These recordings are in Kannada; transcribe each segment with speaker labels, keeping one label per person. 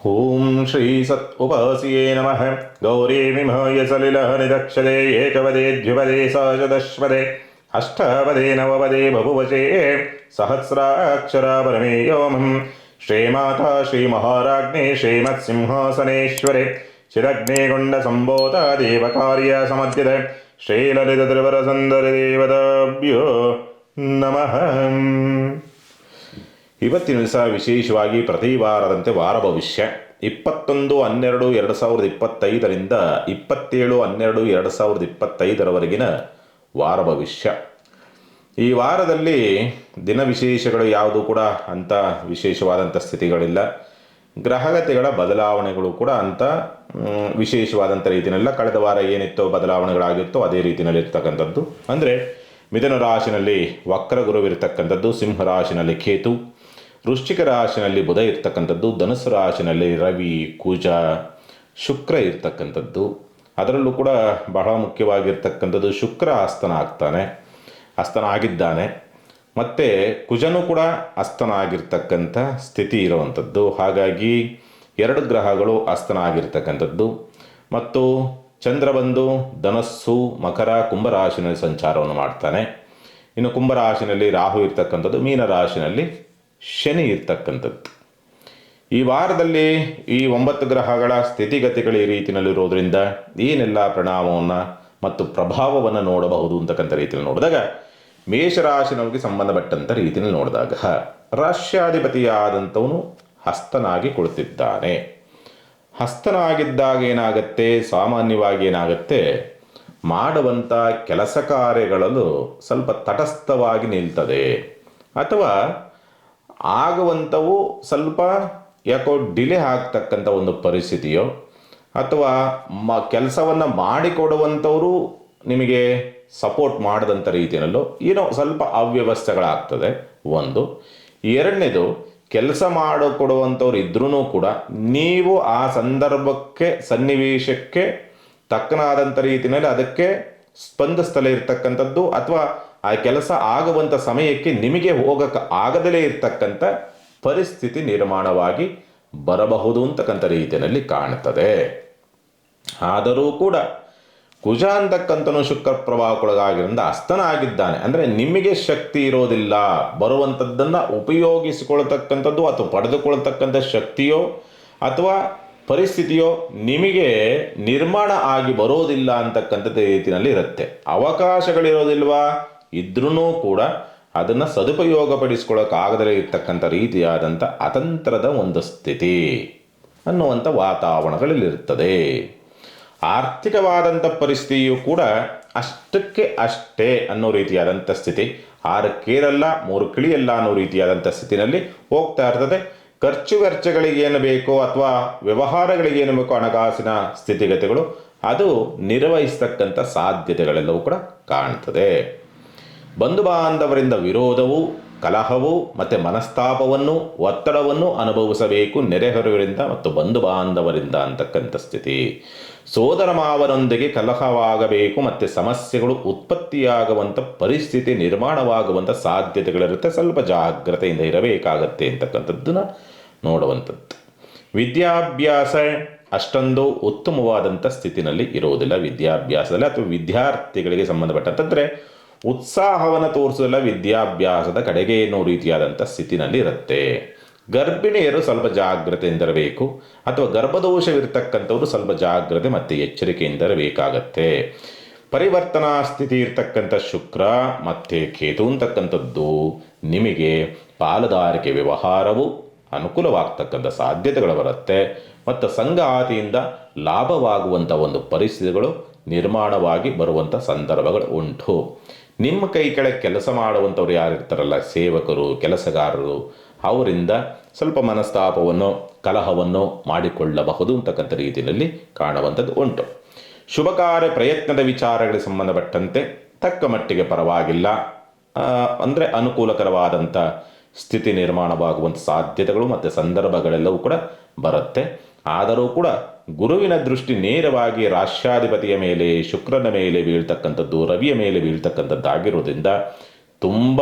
Speaker 1: ಓಂ ಶ್ರೀ ಸತ್ ಉಪಾಸಿಯೇ ನಮಃ. ಗೌರೀ ವಿಮಯ ಸಲಿಲಹರಿ ದಕ್ಷತೆ ಏಕವದೇ ದ್ವಿಪದೇ ಸಹಜದಶ್ವದೆ ಅಷ್ಟಾವದೇ ನವವದೇ ಬಹುವಚೇ ಸಹಸ್ರಾಕ್ಷರ ಪರಮೇಯೋಮಂ. ಶ್ರೀಮಾತಾ ಶ್ರೀ ಮಹಾರಾಜ್ಞೆ ಶ್ರೀಮತ್ಸಿಂಹಾಸನೇಶ್ವರೆ ಚಿರಗ್ನೇಗೊಂಡ ಸಂಬೋಧ ದೇವಕಾರ್ಯ ಸಮಧ್ಯದ ಶ್ರೀಲಲಿತ ತ್ರಿವರ ಸುಂದರಿ ದೇವತಾಭ್ಯೋ ನಮಃ. ಇವತ್ತಿನ ದಿವಸ ವಿಶೇಷವಾಗಿ ಪ್ರತಿ ವಾರದಂತೆ ವಾರ ಭವಿಷ್ಯ 21/12/2025 27/12/2025 ವಾರ ಭವಿಷ್ಯ. ಈ ವಾರದಲ್ಲಿ ದಿನ ವಿಶೇಷಗಳು ಯಾವುದು ಕೂಡ ಅಂಥ ವಿಶೇಷವಾದಂಥ ಸ್ಥಿತಿಗಳಿಲ್ಲ. ಗ್ರಹಗತಿಗಳ ಬದಲಾವಣೆಗಳು ಕೂಡ ಅಂಥ ವಿಶೇಷವಾದಂಥ ರೀತಿಯಲ್ಲ. ಕಳೆದ ವಾರ ಏನಿತ್ತೋ ಬದಲಾವಣೆಗಳಾಗಿತ್ತೋ ಅದೇ ರೀತಿಯಲ್ಲಿ ಇರ್ತಕ್ಕಂಥದ್ದು. ಅಂದರೆ ಮಿಥುನ ರಾಶಿನಲ್ಲಿ ವಕ್ರ ಗುರುವಿರ್ತಕ್ಕಂಥದ್ದು, ಸಿಂಹ ರಾಶಿನಲ್ಲಿ ಕೇತು, ವೃಶ್ಚಿಕ ರಾಶಿನಲ್ಲಿ ಬುಧ ಇರ್ತಕ್ಕಂಥದ್ದು, ಧನುಸ್ಸು ರಾಶಿನಲ್ಲಿ ರವಿ, ಕುಜ, ಶುಕ್ರ ಇರ್ತಕ್ಕಂಥದ್ದು. ಅದರಲ್ಲೂ ಕೂಡ ಬಹಳ ಮುಖ್ಯವಾಗಿರ್ತಕ್ಕಂಥದ್ದು ಶುಕ್ರ ಆಗಿದ್ದಾನೆ ಮತ್ತು ಕುಜನೂ ಕೂಡ ಆಗಿರ್ತಕ್ಕಂಥ ಸ್ಥಿತಿ ಇರುವಂಥದ್ದು. ಹಾಗಾಗಿ ಎರಡು ಗ್ರಹಗಳು ಆಗಿರ್ತಕ್ಕಂಥದ್ದು. ಮತ್ತು ಚಂದ್ರ ಬಂದು ಧನಸ್ಸು, ಮಕರ, ಕುಂಭರಾಶಿನಲ್ಲಿ ಸಂಚಾರವನ್ನು ಮಾಡ್ತಾನೆ. ಇನ್ನು ಕುಂಭರಾಶಿನಲ್ಲಿ ರಾಹು ಇರ್ತಕ್ಕಂಥದ್ದು, ಮೀನರಾಶಿನಲ್ಲಿ ಶನಿ ಇರ್ತಕ್ಕಂಥದ್ದು. ಈ ವಾರದಲ್ಲಿ ಈ 9 ಗ್ರಹಗಳ ಸ್ಥಿತಿಗತಿಗಳು ಈ ರೀತಿಯಲ್ಲಿರೋದ್ರಿಂದ ಏನೆಲ್ಲ ಪರಿಣಾಮವನ್ನು ಮತ್ತು ಪ್ರಭಾವವನ್ನು ನೋಡಬಹುದು ಅಂತಕ್ಕಂಥ ರೀತಿಯಲ್ಲಿ ನೋಡಿದಾಗ, ಮೇಷರಾಶಿನವರಿಗೆ ಸಂಬಂಧಪಟ್ಟಂಥ ರೀತಿಯಲ್ಲಿ ನೋಡಿದಾಗ ರಾಶ್ಯಾಧಿಪತಿಯಾದಂಥವನು ಹಸ್ತನಾಗಿ ಕುಳಿತಿದ್ದಾನೆ. ಹಸ್ತನಾಗಿದ್ದಾಗ ಏನಾಗುತ್ತೆ, ಸಾಮಾನ್ಯವಾಗಿ ಏನಾಗುತ್ತೆ, ಮಾಡುವಂಥ ಕೆಲಸ ಕಾರ್ಯಗಳಲ್ಲೂ ಸ್ವಲ್ಪ ತಟಸ್ಥವಾಗಿ ನಿಲ್ತದೆ. ಅಥವಾ ಆಗುವಂಥವು ಸ್ವಲ್ಪ ಯಾಕೋ ಡಿಲೇ ಆಗ್ತಕ್ಕಂಥ ಒಂದು ಪರಿಸ್ಥಿತಿಯೋ, ಅಥವಾ ಕೆಲಸವನ್ನು ಮಾಡಿಕೊಡುವಂಥವರು ನಿಮಗೆ ಸಪೋರ್ಟ್ ಮಾಡದಂಥ ರೀತಿಯಲ್ಲೋ ಏನೋ ಸ್ವಲ್ಪ ಅವ್ಯವಸ್ಥೆಗಳಾಗ್ತದೆ ಒಂದು. ಎರಡನೇದು, ಕೆಲಸ ಮಾಡಿಕೊಡುವಂಥವ್ರು ಇದ್ರೂ ಕೂಡ ನೀವು ಆ ಸಂದರ್ಭಕ್ಕೆ ಸನ್ನಿವೇಶಕ್ಕೆ ತಕ್ಕನಾದಂಥ ರೀತಿಯಲ್ಲಿ ಅದಕ್ಕೆ ಸ್ಪಂದಿಸ್ತಲೇ ಇರ್ತಕ್ಕಂಥದ್ದು, ಅಥವಾ ಆ ಕೆಲಸ ಆಗುವಂಥ ಸಮಯಕ್ಕೆ ನಿಮಗೆ ಹೋಗಕ್ಕೆ ಆಗದಲೇ ಇರ್ತಕ್ಕಂಥ ಪರಿಸ್ಥಿತಿ ನಿರ್ಮಾಣವಾಗಿ ಬರಬಹುದು ಅಂತಕ್ಕಂಥ ರೀತಿಯಲ್ಲಿ ಕಾಣ್ತದೆ. ಆದರೂ ಕೂಡ ಕುಜ ಅಂತಕ್ಕಂಥನು ಶುಕ್ರ ಪ್ರಭಾವಕ್ಕೊಳಗಾಗಿರೋದ್ರಿಂದ ಹಸ್ತನಾಗಿದ್ದಾನೆ. ಅಂದರೆ ನಿಮಗೆ ಶಕ್ತಿ ಇರೋದಿಲ್ಲ, ಬರುವಂಥದ್ದನ್ನು ಉಪಯೋಗಿಸಿಕೊಳ್ತಕ್ಕಂಥದ್ದು ಅಥವಾ ಪಡೆದುಕೊಳ್ತಕ್ಕಂಥ ಶಕ್ತಿಯೋ ಅಥವಾ ಪರಿಸ್ಥಿತಿಯೋ ನಿಮಗೆ ನಿರ್ಮಾಣ ಆಗಿ ಬರೋದಿಲ್ಲ ಅಂತಕ್ಕಂಥದ್ದು ರೀತಿಯಲ್ಲಿ ಇರುತ್ತೆ. ಅವಕಾಶಗಳಿರೋದಿಲ್ವಾ, ಇದ್ರೂ ಕೂಡ ಅದನ್ನು ಸದುಪಯೋಗಪಡಿಸ್ಕೊಳ್ಳೋಕ್ಕಾಗದೇ ಇರ್ತಕ್ಕಂಥ ರೀತಿಯಾದಂಥ ಅತಂತ್ರದ ಒಂದು ಸ್ಥಿತಿ ಅನ್ನುವಂಥ ವಾತಾವರಣಗಳಲ್ಲಿರ್ತದೆ. ಆರ್ಥಿಕವಾದಂಥ ಪರಿಸ್ಥಿತಿಯು ಕೂಡ ಅಷ್ಟಕ್ಕೆ ಅಷ್ಟೇ ಅನ್ನೋ ರೀತಿಯಾದಂಥ ಸ್ಥಿತಿ. 6 ಕೇರಲ್ಲ 3 ಕಿಳಿಯಲ್ಲ ಅನ್ನೋ ರೀತಿಯಾದಂಥ ಸ್ಥಿತಿನಲ್ಲಿ ಹೋಗ್ತಾ ಇರ್ತದೆ. ಖರ್ಚು ವೆಚ್ಚಗಳಿಗೇನು ಬೇಕೋ ಅಥವಾ ವ್ಯವಹಾರಗಳಿಗೇನು ಬೇಕೋ ಹಣಕಾಸಿನ ಸ್ಥಿತಿಗತಿಗಳು ಅದು ನಿರ್ವಹಿಸ್ತಕ್ಕಂಥ ಸಾಧ್ಯತೆಗಳೆಲ್ಲವೂ ಕೂಡ ಕಾಣ್ತದೆ. ಬಂಧು ಬಾಂಧವರಿಂದ ವಿರೋಧವು, ಕಲಹವು ಮತ್ತು ಮನಸ್ತಾಪವನ್ನು, ಒತ್ತಡವನ್ನು ಅನುಭವಿಸಬೇಕು ನೆರೆಹೊರೆಯವರಿಂದ ಮತ್ತು ಬಂಧು ಬಾಂಧವರಿಂದ ಅಂತಕ್ಕಂಥ ಸ್ಥಿತಿ. ಸೋದರ ಮಾವನೊಂದಿಗೆ ಕಲಹವಾಗಬೇಕು ಮತ್ತು ಸಮಸ್ಯೆಗಳು ಉತ್ಪತ್ತಿಯಾಗುವಂಥ ಪರಿಸ್ಥಿತಿ ನಿರ್ಮಾಣವಾಗುವಂಥ ಸಾಧ್ಯತೆಗಳಿರುತ್ತೆ. ಸ್ವಲ್ಪ ಜಾಗ್ರತೆಯಿಂದ ಇರಬೇಕಾಗತ್ತೆ ಅಂತಕ್ಕಂಥದ್ದನ್ನು ನೋಡುವಂಥದ್ದು. ವಿದ್ಯಾಭ್ಯಾಸ ಅಷ್ಟೊಂದು ಉತ್ತಮವಾದಂಥ ಸ್ಥಿತಿನಲ್ಲಿ ಇರೋದಿಲ್ಲ. ವಿದ್ಯಾಭ್ಯಾಸದಲ್ಲಿ ಅಥವಾ ವಿದ್ಯಾರ್ಥಿಗಳಿಗೆ ಸಂಬಂಧಪಟ್ಟಂತಂದರೆ ಉತ್ಸಾಹವನ್ನು ತೋರಿಸೋದಿಲ್ಲ ವಿದ್ಯಾಭ್ಯಾಸದ ಕಡೆಗೆ ಏನೋ ರೀತಿಯಾದಂಥ ಸ್ಥಿತಿನಲ್ಲಿ ಇರುತ್ತೆ. ಗರ್ಭಿಣಿಯರು ಸ್ವಲ್ಪ ಜಾಗ್ರತೆಯಿಂದಿರಬೇಕು, ಅಥವಾ ಗರ್ಭದೋಷವಿರ್ತಕ್ಕಂಥವ್ರು ಸ್ವಲ್ಪ ಜಾಗ್ರತೆ ಮತ್ತು ಎಚ್ಚರಿಕೆಯಿಂದಿರಬೇಕಾಗತ್ತೆ. ಪರಿವರ್ತನಾ ಸ್ಥಿತಿ ಇರ್ತಕ್ಕಂಥ ಶುಕ್ರ ಮತ್ತು ಕೇತು ಅಂತಕ್ಕಂಥದ್ದು ನಿಮಗೆ ಪಾಲುದಾರಿಕೆ ವ್ಯವಹಾರವು ಅನುಕೂಲವಾಗ್ತಕ್ಕಂಥ ಸಾಧ್ಯತೆಗಳು ಬರುತ್ತೆ. ಮತ್ತು ಸಂಗಾತಿಯಿಂದ ಲಾಭವಾಗುವಂಥ ಒಂದು ಪರಿಸ್ಥಿತಿಗಳು ನಿರ್ಮಾಣವಾಗಿ ಬರುವಂಥ ಸಂದರ್ಭಗಳು ಉಂಟು. ನಿಮ್ಮ ಕೈ ಕೆಳಗೆ ಕೆಲಸ ಮಾಡುವಂಥವ್ರು ಯಾರಿರ್ತಾರಲ್ಲ, ಸೇವಕರು, ಕೆಲಸಗಾರರು, ಅವರಿಂದ ಸ್ವಲ್ಪ ಮನಸ್ತಾಪವನ್ನು, ಕಲಹವನ್ನು ಮಾಡಿಕೊಳ್ಳಬಹುದು ಅಂತಕ್ಕಂಥ ರೀತಿಯಲ್ಲಿ ಕಾಣುವಂಥದ್ದು ಉಂಟು. ಶುಭ ಕಾರ್ಯ ಪ್ರಯತ್ನದ ವಿಚಾರಗಳಿಗೆ ಸಂಬಂಧಪಟ್ಟಂತೆ ತಕ್ಕ ಮಟ್ಟಿಗೆ ಪರವಾಗಿಲ್ಲ, ಅಂದರೆ ಅನುಕೂಲಕರವಾದಂಥ ಸ್ಥಿತಿ ನಿರ್ಮಾಣವಾಗುವಂಥ ಸಾಧ್ಯತೆಗಳು ಮತ್ತು ಸಂದರ್ಭಗಳೆಲ್ಲವೂ ಕೂಡ ಬರುತ್ತೆ. ಆದರೂ ಕೂಡ ಗುರುವಿನ ದೃಷ್ಟಿ ನೇರವಾಗಿ ರಾಶ್ಯಾಧಿಪತಿಯ ಮೇಲೆ, ಶುಕ್ರನ ಮೇಲೆ ಬೀಳ್ತಕ್ಕಂಥದ್ದು, ರವಿಯ ಮೇಲೆ ಬೀಳ್ತಕ್ಕಂಥದ್ದಾಗಿರೋದ್ರಿಂದ ತುಂಬ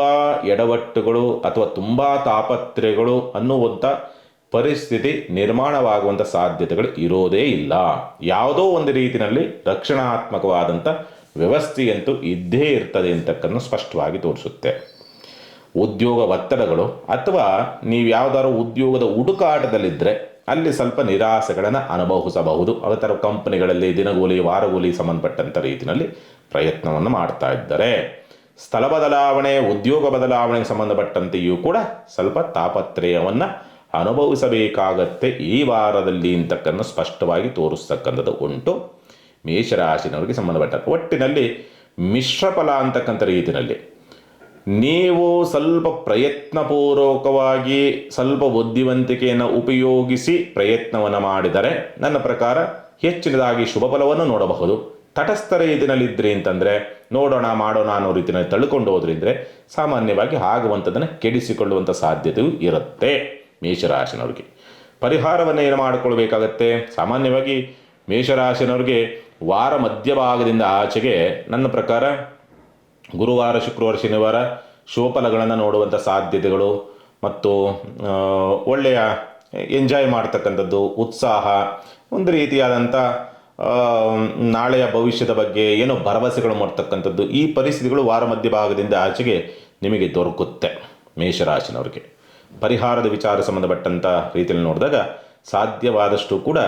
Speaker 1: ಎಡವಟ್ಟುಗಳು ಅಥವಾ ತುಂಬ ತಾಪತ್ರೆಗಳು ಅನ್ನುವಂಥ ಪರಿಸ್ಥಿತಿ ನಿರ್ಮಾಣವಾಗುವಂಥ ಸಾಧ್ಯತೆಗಳು ಇರೋದೇ ಇಲ್ಲ. ಯಾವುದೋ ಒಂದು ರೀತಿಯಲ್ಲಿ ರಕ್ಷಣಾತ್ಮಕವಾದಂಥ ವ್ಯವಸ್ಥೆಯಂತೂ ಇದ್ದೇ ಇರ್ತದೆ ಅಂತಕ್ಕನ್ನು ಸ್ಪಷ್ಟವಾಗಿ ತೋರಿಸುತ್ತೆ. ಉದ್ಯೋಗ ಒತ್ತಡಗಳು ಅಥವಾ ನೀವು ಯಾವುದಾದ್ರು ಉದ್ಯೋಗದ ಹುಡುಕಾಟದಲ್ಲಿದ್ದರೆ ಅಲ್ಲಿ ಸ್ವಲ್ಪ ನಿರಾಸೆಗಳನ್ನು ಅನುಭವಿಸಬಹುದು. ಅದೇ ಥರ ಕಂಪನಿಗಳಲ್ಲಿ ದಿನಗೂಲಿ ವಾರಗೂಲಿ ಸಂಬಂಧಪಟ್ಟಂಥ ರೀತಿಯಲ್ಲಿ ಪ್ರಯತ್ನವನ್ನು ಮಾಡ್ತಾ ಇದ್ದಾರೆ. ಸ್ಥಳ ಬದಲಾವಣೆ, ಉದ್ಯೋಗ ಬದಲಾವಣೆಗೆ ಸಂಬಂಧಪಟ್ಟಂತೆಯೂ ಕೂಡ ಸ್ವಲ್ಪ ತಾಪತ್ರಯವನ್ನು ಅನುಭವಿಸಬೇಕಾಗತ್ತೆ ಈ ವಾರದಲ್ಲಿ ಅಂತಕ್ಕನ್ನು ಸ್ಪಷ್ಟವಾಗಿ ತೋರಿಸ್ತಕ್ಕಂಥದ್ದು ಉಂಟು ಮೇಷರಾಶಿನವರಿಗೆ ಸಂಬಂಧಪಟ್ಟ. ಒಟ್ಟಿನಲ್ಲಿ ಮಿಶ್ರ ಫಲ ಅಂತಕ್ಕಂಥ ರೀತಿಯಲ್ಲಿ ನೀವು ಸ್ವಲ್ಪ ಪ್ರಯತ್ನಪೂರ್ವಕವಾಗಿ ಸ್ವಲ್ಪ ಬುದ್ಧಿವಂತಿಕೆಯನ್ನು ಉಪಯೋಗಿಸಿ ಪ್ರಯತ್ನವನ್ನು ಮಾಡಿದರೆ ನನ್ನ ಪ್ರಕಾರ ಹೆಚ್ಚಿನದಾಗಿ ಶುಭ ಫಲವನ್ನು ನೋಡಬಹುದು. ತಟಸ್ಥ ರೀತಿಯಲ್ಲಿದ್ದರೆ ಅಂತಂದರೆ ನೋಡೋಣ ಮಾಡೋಣ ಅನ್ನೋ ರೀತಿಯಲ್ಲಿ ತಳ್ಕೊಂಡು ಹೋದ್ರಿಂದರೆ ಸಾಮಾನ್ಯವಾಗಿ ಆಗುವಂಥದ್ದನ್ನು ಕೆಡಿಸಿಕೊಳ್ಳುವಂಥ ಸಾಧ್ಯತೆಯೂ ಇರುತ್ತೆ. ಮೇಷರಾಶಿನವ್ರಿಗೆ ಪರಿಹಾರವನ್ನು ಏನು ಮಾಡಿಕೊಳ್ಬೇಕಾಗತ್ತೆ? ಸಾಮಾನ್ಯವಾಗಿ ಮೇಷರಾಶಿನವ್ರಿಗೆ ವಾರ ಮಧ್ಯಭಾಗದಿಂದ ಆಚೆಗೆ ನನ್ನ ಪ್ರಕಾರ ಗುರುವಾರ, ಶುಕ್ರವಾರ, ಶನಿವಾರ ಶುಭಫಲಗಳನ್ನು ನೋಡುವಂಥ ಸಾಧ್ಯತೆಗಳು ಮತ್ತು ಒಳ್ಳೆಯ ಎಂಜಾಯ್ ಮಾಡ್ತಕ್ಕಂಥದ್ದು, ಉತ್ಸಾಹ, ಒಂದು ರೀತಿಯಾದಂಥ ನಾಳೆಯ ಭವಿಷ್ಯದ ಬಗ್ಗೆ ಏನೋ ಭರವಸೆಗಳು ಮಾಡ್ತಕ್ಕಂಥದ್ದು, ಈ ಪರಿಸ್ಥಿತಿಗಳು ವಾರ ಮಧ್ಯಭಾಗದಿಂದ ಆಚೆಗೆ ನಿಮಗೆ ದೊರಕುತ್ತೆ. ಮೇಷರಾಶಿನವ್ರಿಗೆ ಪರಿಹಾರದ ವಿಚಾರ ಸಂಬಂಧಪಟ್ಟಂಥ ರೀತಿಯಲ್ಲಿ ನೋಡಿದಾಗ ಸಾಧ್ಯವಾದಷ್ಟು ಕೂಡ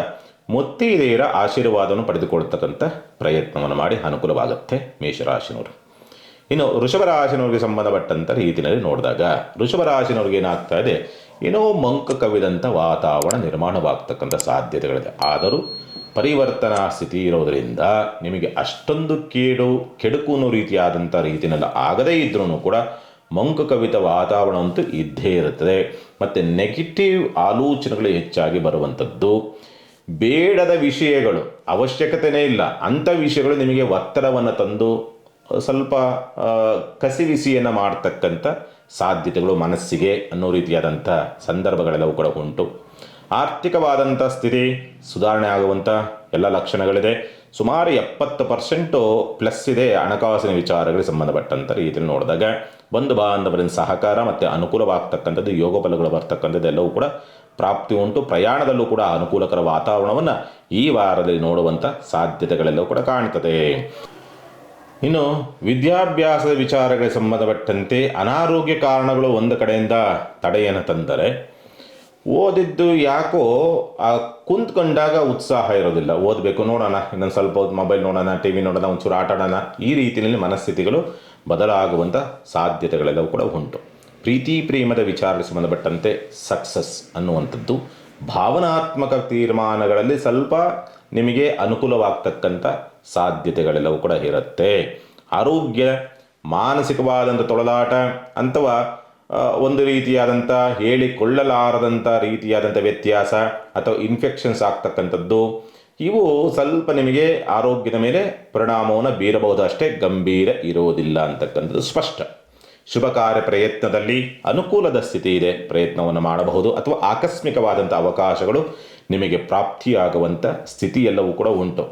Speaker 1: ಮುತ್ತೈದೆಯರ ಆಶೀರ್ವಾದವನ್ನು ಪಡೆದುಕೊಳ್ತಕ್ಕಂಥ ಪ್ರಯತ್ನವನ್ನು ಮಾಡಿ ಅನುಕೂಲವಾಗುತ್ತೆ ಮೇಷರಾಶಿನವರು. ಇನ್ನು ವೃಷಭ ರಾಶಿನವ್ರಿಗೆ ಸಂಬಂಧಪಟ್ಟಂಥ ರೀತಿಯಲ್ಲಿ ನೋಡಿದಾಗ ವೃಷಭ ರಾಶಿನವ್ರಿಗೆ ಏನಾಗ್ತಾ ಇದೆ, ಏನೋ ಮಂಕ ಕವಿದಂಥ ವಾತಾವರಣ ನಿರ್ಮಾಣವಾಗ್ತಕ್ಕಂಥ ಸಾಧ್ಯತೆಗಳಿದೆ. ಆದರೂ ಪರಿವರ್ತನಾ ಸ್ಥಿತಿ ಇರೋದರಿಂದ ನಿಮಗೆ ಅಷ್ಟೊಂದು ಕೆಡುಕು ಅನ್ನೋ ರೀತಿಯಾದಂಥ ರೀತಿಯಲ್ಲಿ ಆಗದೇ ಇದ್ರೂ ಕೂಡ ಮಂಕು ಕವಿತ ವಾತಾವರಣ ಅಂತೂ ಇದ್ದೇ ಇರುತ್ತದೆ. ಮತ್ತು ನೆಗೆಟಿವ್ ಆಲೋಚನೆಗಳು ಹೆಚ್ಚಾಗಿ ಬರುವಂಥದ್ದು, ಬೇಡದ ವಿಷಯಗಳು, ಅವಶ್ಯಕತೆಯೇ ಇಲ್ಲ ಅಂಥ ವಿಷಯಗಳು ನಿಮಗೆ ಒತ್ತಡವನ್ನು ತಂದು ಸ್ವಲ್ಪ ಕಸಿವಿಸಿಯನ್ನು ಮಾಡ್ತಕ್ಕಂಥ ಸಾಧ್ಯತೆಗಳು ಮನಸ್ಸಿಗೆ ಅನ್ನೋ ರೀತಿಯಾದಂಥ ಸಂದರ್ಭಗಳೆಲ್ಲವೂ ಕೂಡ ಉಂಟು. ಆರ್ಥಿಕವಾದಂಥ ಸ್ಥಿತಿ ಸುಧಾರಣೆ ಆಗುವಂಥ ಎಲ್ಲ ಲಕ್ಷಣಗಳಿದೆ. ಸುಮಾರು 70% ಪ್ಲಸ್ ಇದೆ ಹಣಕಾಸಿನ ವಿಚಾರಗಳಿಗೆ ಸಂಬಂಧಪಟ್ಟಂಥ ರೀತಿಯಲ್ಲಿ ನೋಡಿದಾಗ. ಬಂಧು ಬಾಂಧವರಿಂದ ಸಹಕಾರ ಮತ್ತು ಅನುಕೂಲವಾಗ್ತಕ್ಕಂಥದ್ದು, ಯೋಗ ಫಲಗಳು ಬರ್ತಕ್ಕಂಥದ್ದು ಎಲ್ಲವೂ ಕೂಡ ಪ್ರಾಪ್ತಿ ಉಂಟು. ಪ್ರಯಾಣದಲ್ಲೂ ಕೂಡ ಅನುಕೂಲಕರ ವಾತಾವರಣವನ್ನು ಈ ವಾರದಲ್ಲಿ ನೋಡುವಂಥ ಸಾಧ್ಯತೆಗಳೆಲ್ಲವೂ ಕೂಡ ಕಾಣ್ತದೆ. ಇನ್ನು ವಿದ್ಯಾಭ್ಯಾಸದ ವಿಚಾರಗಳಿಗೆ ಸಂಬಂಧಪಟ್ಟಂತೆ ಅನಾರೋಗ್ಯ ಕಾರಣಗಳು ಒಂದು ಕಡೆಯಿಂದ ತಡೆಯನ್ನು ತಂದರೆ, ಓದಿದ್ದು ಯಾಕೋ ಕುಂತ್ಕೊಂಡಾಗ ಉತ್ಸಾಹ ಇರೋದಿಲ್ಲ. ಓದಬೇಕು, ನೋಡೋಣ ಇನ್ನೊಂದು ಸ್ವಲ್ಪ ಹೊತ್ತು ಮೊಬೈಲ್ ನೋಡೋಣ, ಟಿ ವಿ ನೋಡೋಣ, ಒಂಚೂರು ಆಟ ಆಡೋಣ, ಈ ರೀತಿಯಲ್ಲಿ ಮನಸ್ಥಿತಿಗಳು ಬದಲಾಗುವಂಥ ಸಾಧ್ಯತೆಗಳೆಲ್ಲವೂ ಕೂಡ ಉಂಟು. ಪ್ರೀತಿ ಪ್ರೇಮದ ವಿಚಾರಕ್ಕೆ ಸಂಬಂಧಪಟ್ಟಂತೆ ಸಕ್ಸಸ್ ಅನ್ನುವಂಥದ್ದು, ಭಾವನಾತ್ಮಕ ತೀರ್ಮಾನಗಳಲ್ಲಿ ಸ್ವಲ್ಪ ನಿಮಗೆ ಅನುಕೂಲವಾಗ್ತಕ್ಕಂಥ ಸಾಧ್ಯತೆಗಳೆಲ್ಲವೂ ಕೂಡ ಇರುತ್ತೆ. ಆರೋಗ್ಯ, ಮಾನಸಿಕವಾದಂಥ ತೊಳಲಾಟ ಅಥವಾ ಒಂದು ರೀತಿಯಾದಂಥ ಹೇಳಿಕೊಳ್ಳಲಾರದಂಥ ರೀತಿಯಾದಂಥ ವ್ಯತ್ಯಾಸ ಅಥವಾ ಇನ್ಫೆಕ್ಷನ್ಸ್ ಆಗ್ತಕ್ಕಂಥದ್ದು, ಇವು ಸ್ವಲ್ಪ ನಿಮಗೆ ಆರೋಗ್ಯದ ಮೇಲೆ ಪರಿಣಾಮವನ್ನು ಬೀರಬಹುದು, ಅಷ್ಟೇ ಗಂಭೀರ ಇರೋದಿಲ್ಲ ಅಂತಕ್ಕಂಥದ್ದು ಸ್ಪಷ್ಟ. ಶುಭ ಕಾರ್ಯ ಪ್ರಯತ್ನದಲ್ಲಿ ಅನುಕೂಲದ ಸ್ಥಿತಿ ಇದೆ, ಪ್ರಯತ್ನವನ್ನು ಮಾಡಬಹುದು ಅಥವಾ ಆಕಸ್ಮಿಕವಾದಂಥ ಅವಕಾಶಗಳು ನಿಮಗೆ ಪ್ರಾಪ್ತಿಯಾಗುವಂಥ ಸ್ಥಿತಿ ಎಲ್ಲವೂ ಕೂಡ ಉಂಟು.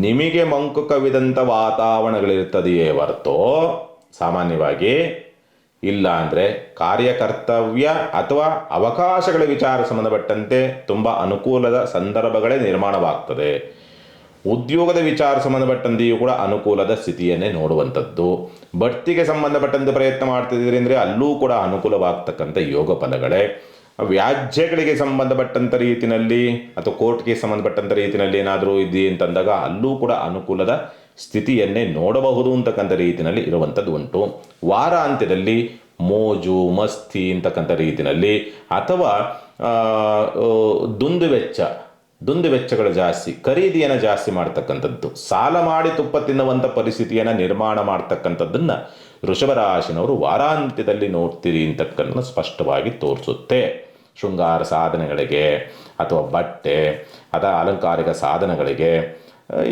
Speaker 1: ನಿಮಗೆ ಮಂಕು ಕವಿದಂಥ ವಾತಾವರಣಗಳಿರ್ತದೆಯೇ ಹೊರತು ಸಾಮಾನ್ಯವಾಗಿ ಇಲ್ಲ ಅಂದರೆ ಕಾರ್ಯಕರ್ತವ್ಯ ಅಥವಾ ಅವಕಾಶಗಳ ವಿಚಾರ ಸಂಬಂಧಪಟ್ಟಂತೆ ತುಂಬ ಅನುಕೂಲದ ಸಂದರ್ಭಗಳೇ ನಿರ್ಮಾಣವಾಗ್ತದೆ. ಉದ್ಯೋಗದ ವಿಚಾರ ಸಂಬಂಧಪಟ್ಟಂತೆಯೂ ಕೂಡ ಅನುಕೂಲದ ಸ್ಥಿತಿಯನ್ನೇ ನೋಡುವಂಥದ್ದು. ಬಡ್ತಿಗೆ ಸಂಬಂಧಪಟ್ಟಂತೆ ಪ್ರಯತ್ನ ಮಾಡ್ತಿದ್ದೀರಿ ಅಂದರೆ ಅಲ್ಲೂ ಕೂಡ ಅನುಕೂಲವಾಗ್ತಕ್ಕಂಥ ಯೋಗ ಫಲಗಳೇ. ವ್ಯಾಜ್ಯಗಳಿಗೆ ಸಂಬಂಧಪಟ್ಟಂಥ ರೀತಿಯಲ್ಲಿ ಅಥವಾ ಕೋರ್ಟ್ಗೆ ಸಂಬಂಧಪಟ್ಟಂಥ ರೀತಿಯಲ್ಲಿ ಏನಾದರೂ ಇದೆ ಅಂತಂದಾಗ ಅಲ್ಲೂ ಕೂಡ ಅನುಕೂಲದ ಸ್ಥಿತಿಯನ್ನೇ ನೋಡಬಹುದು ಅಂತಕ್ಕಂಥ ರೀತಿಯಲ್ಲಿ ಇರುವಂಥದ್ದು ಉಂಟು. ವಾರಾಂತ್ಯದಲ್ಲಿ ಮೋಜು ಮಸ್ತಿ ಅಂತಕ್ಕಂಥ ರೀತಿಯಲ್ಲಿ ಅಥವಾ ದುಂದು ವೆಚ್ಚಗಳು ಜಾಸ್ತಿ, ಖರೀದಿಯನ್ನು ಜಾಸ್ತಿ ಮಾಡ್ತಕ್ಕಂಥದ್ದು, ಸಾಲ ಮಾಡಿ ತುಪ್ಪ ತಿನ್ನುವಂಥ ಪರಿಸ್ಥಿತಿಯನ್ನು ನಿರ್ಮಾಣ ಮಾಡ್ತಕ್ಕಂಥದ್ದನ್ನು ವೃಷಭ ರಾಶಿನವರು ವಾರಾಂತ್ಯದಲ್ಲಿ ನೋಡ್ತೀರಿ ಅಂತಕ್ಕನ್ನು ಸ್ಪಷ್ಟವಾಗಿ ತೋರಿಸುತ್ತೆ. ಶೃಂಗಾರ ಸಾಧನೆಗಳಿಗೆ ಅಥವಾ ಬಟ್ಟೆ ಅಥವಾ ಅಲಂಕಾರಿಕ ಸಾಧನಗಳಿಗೆ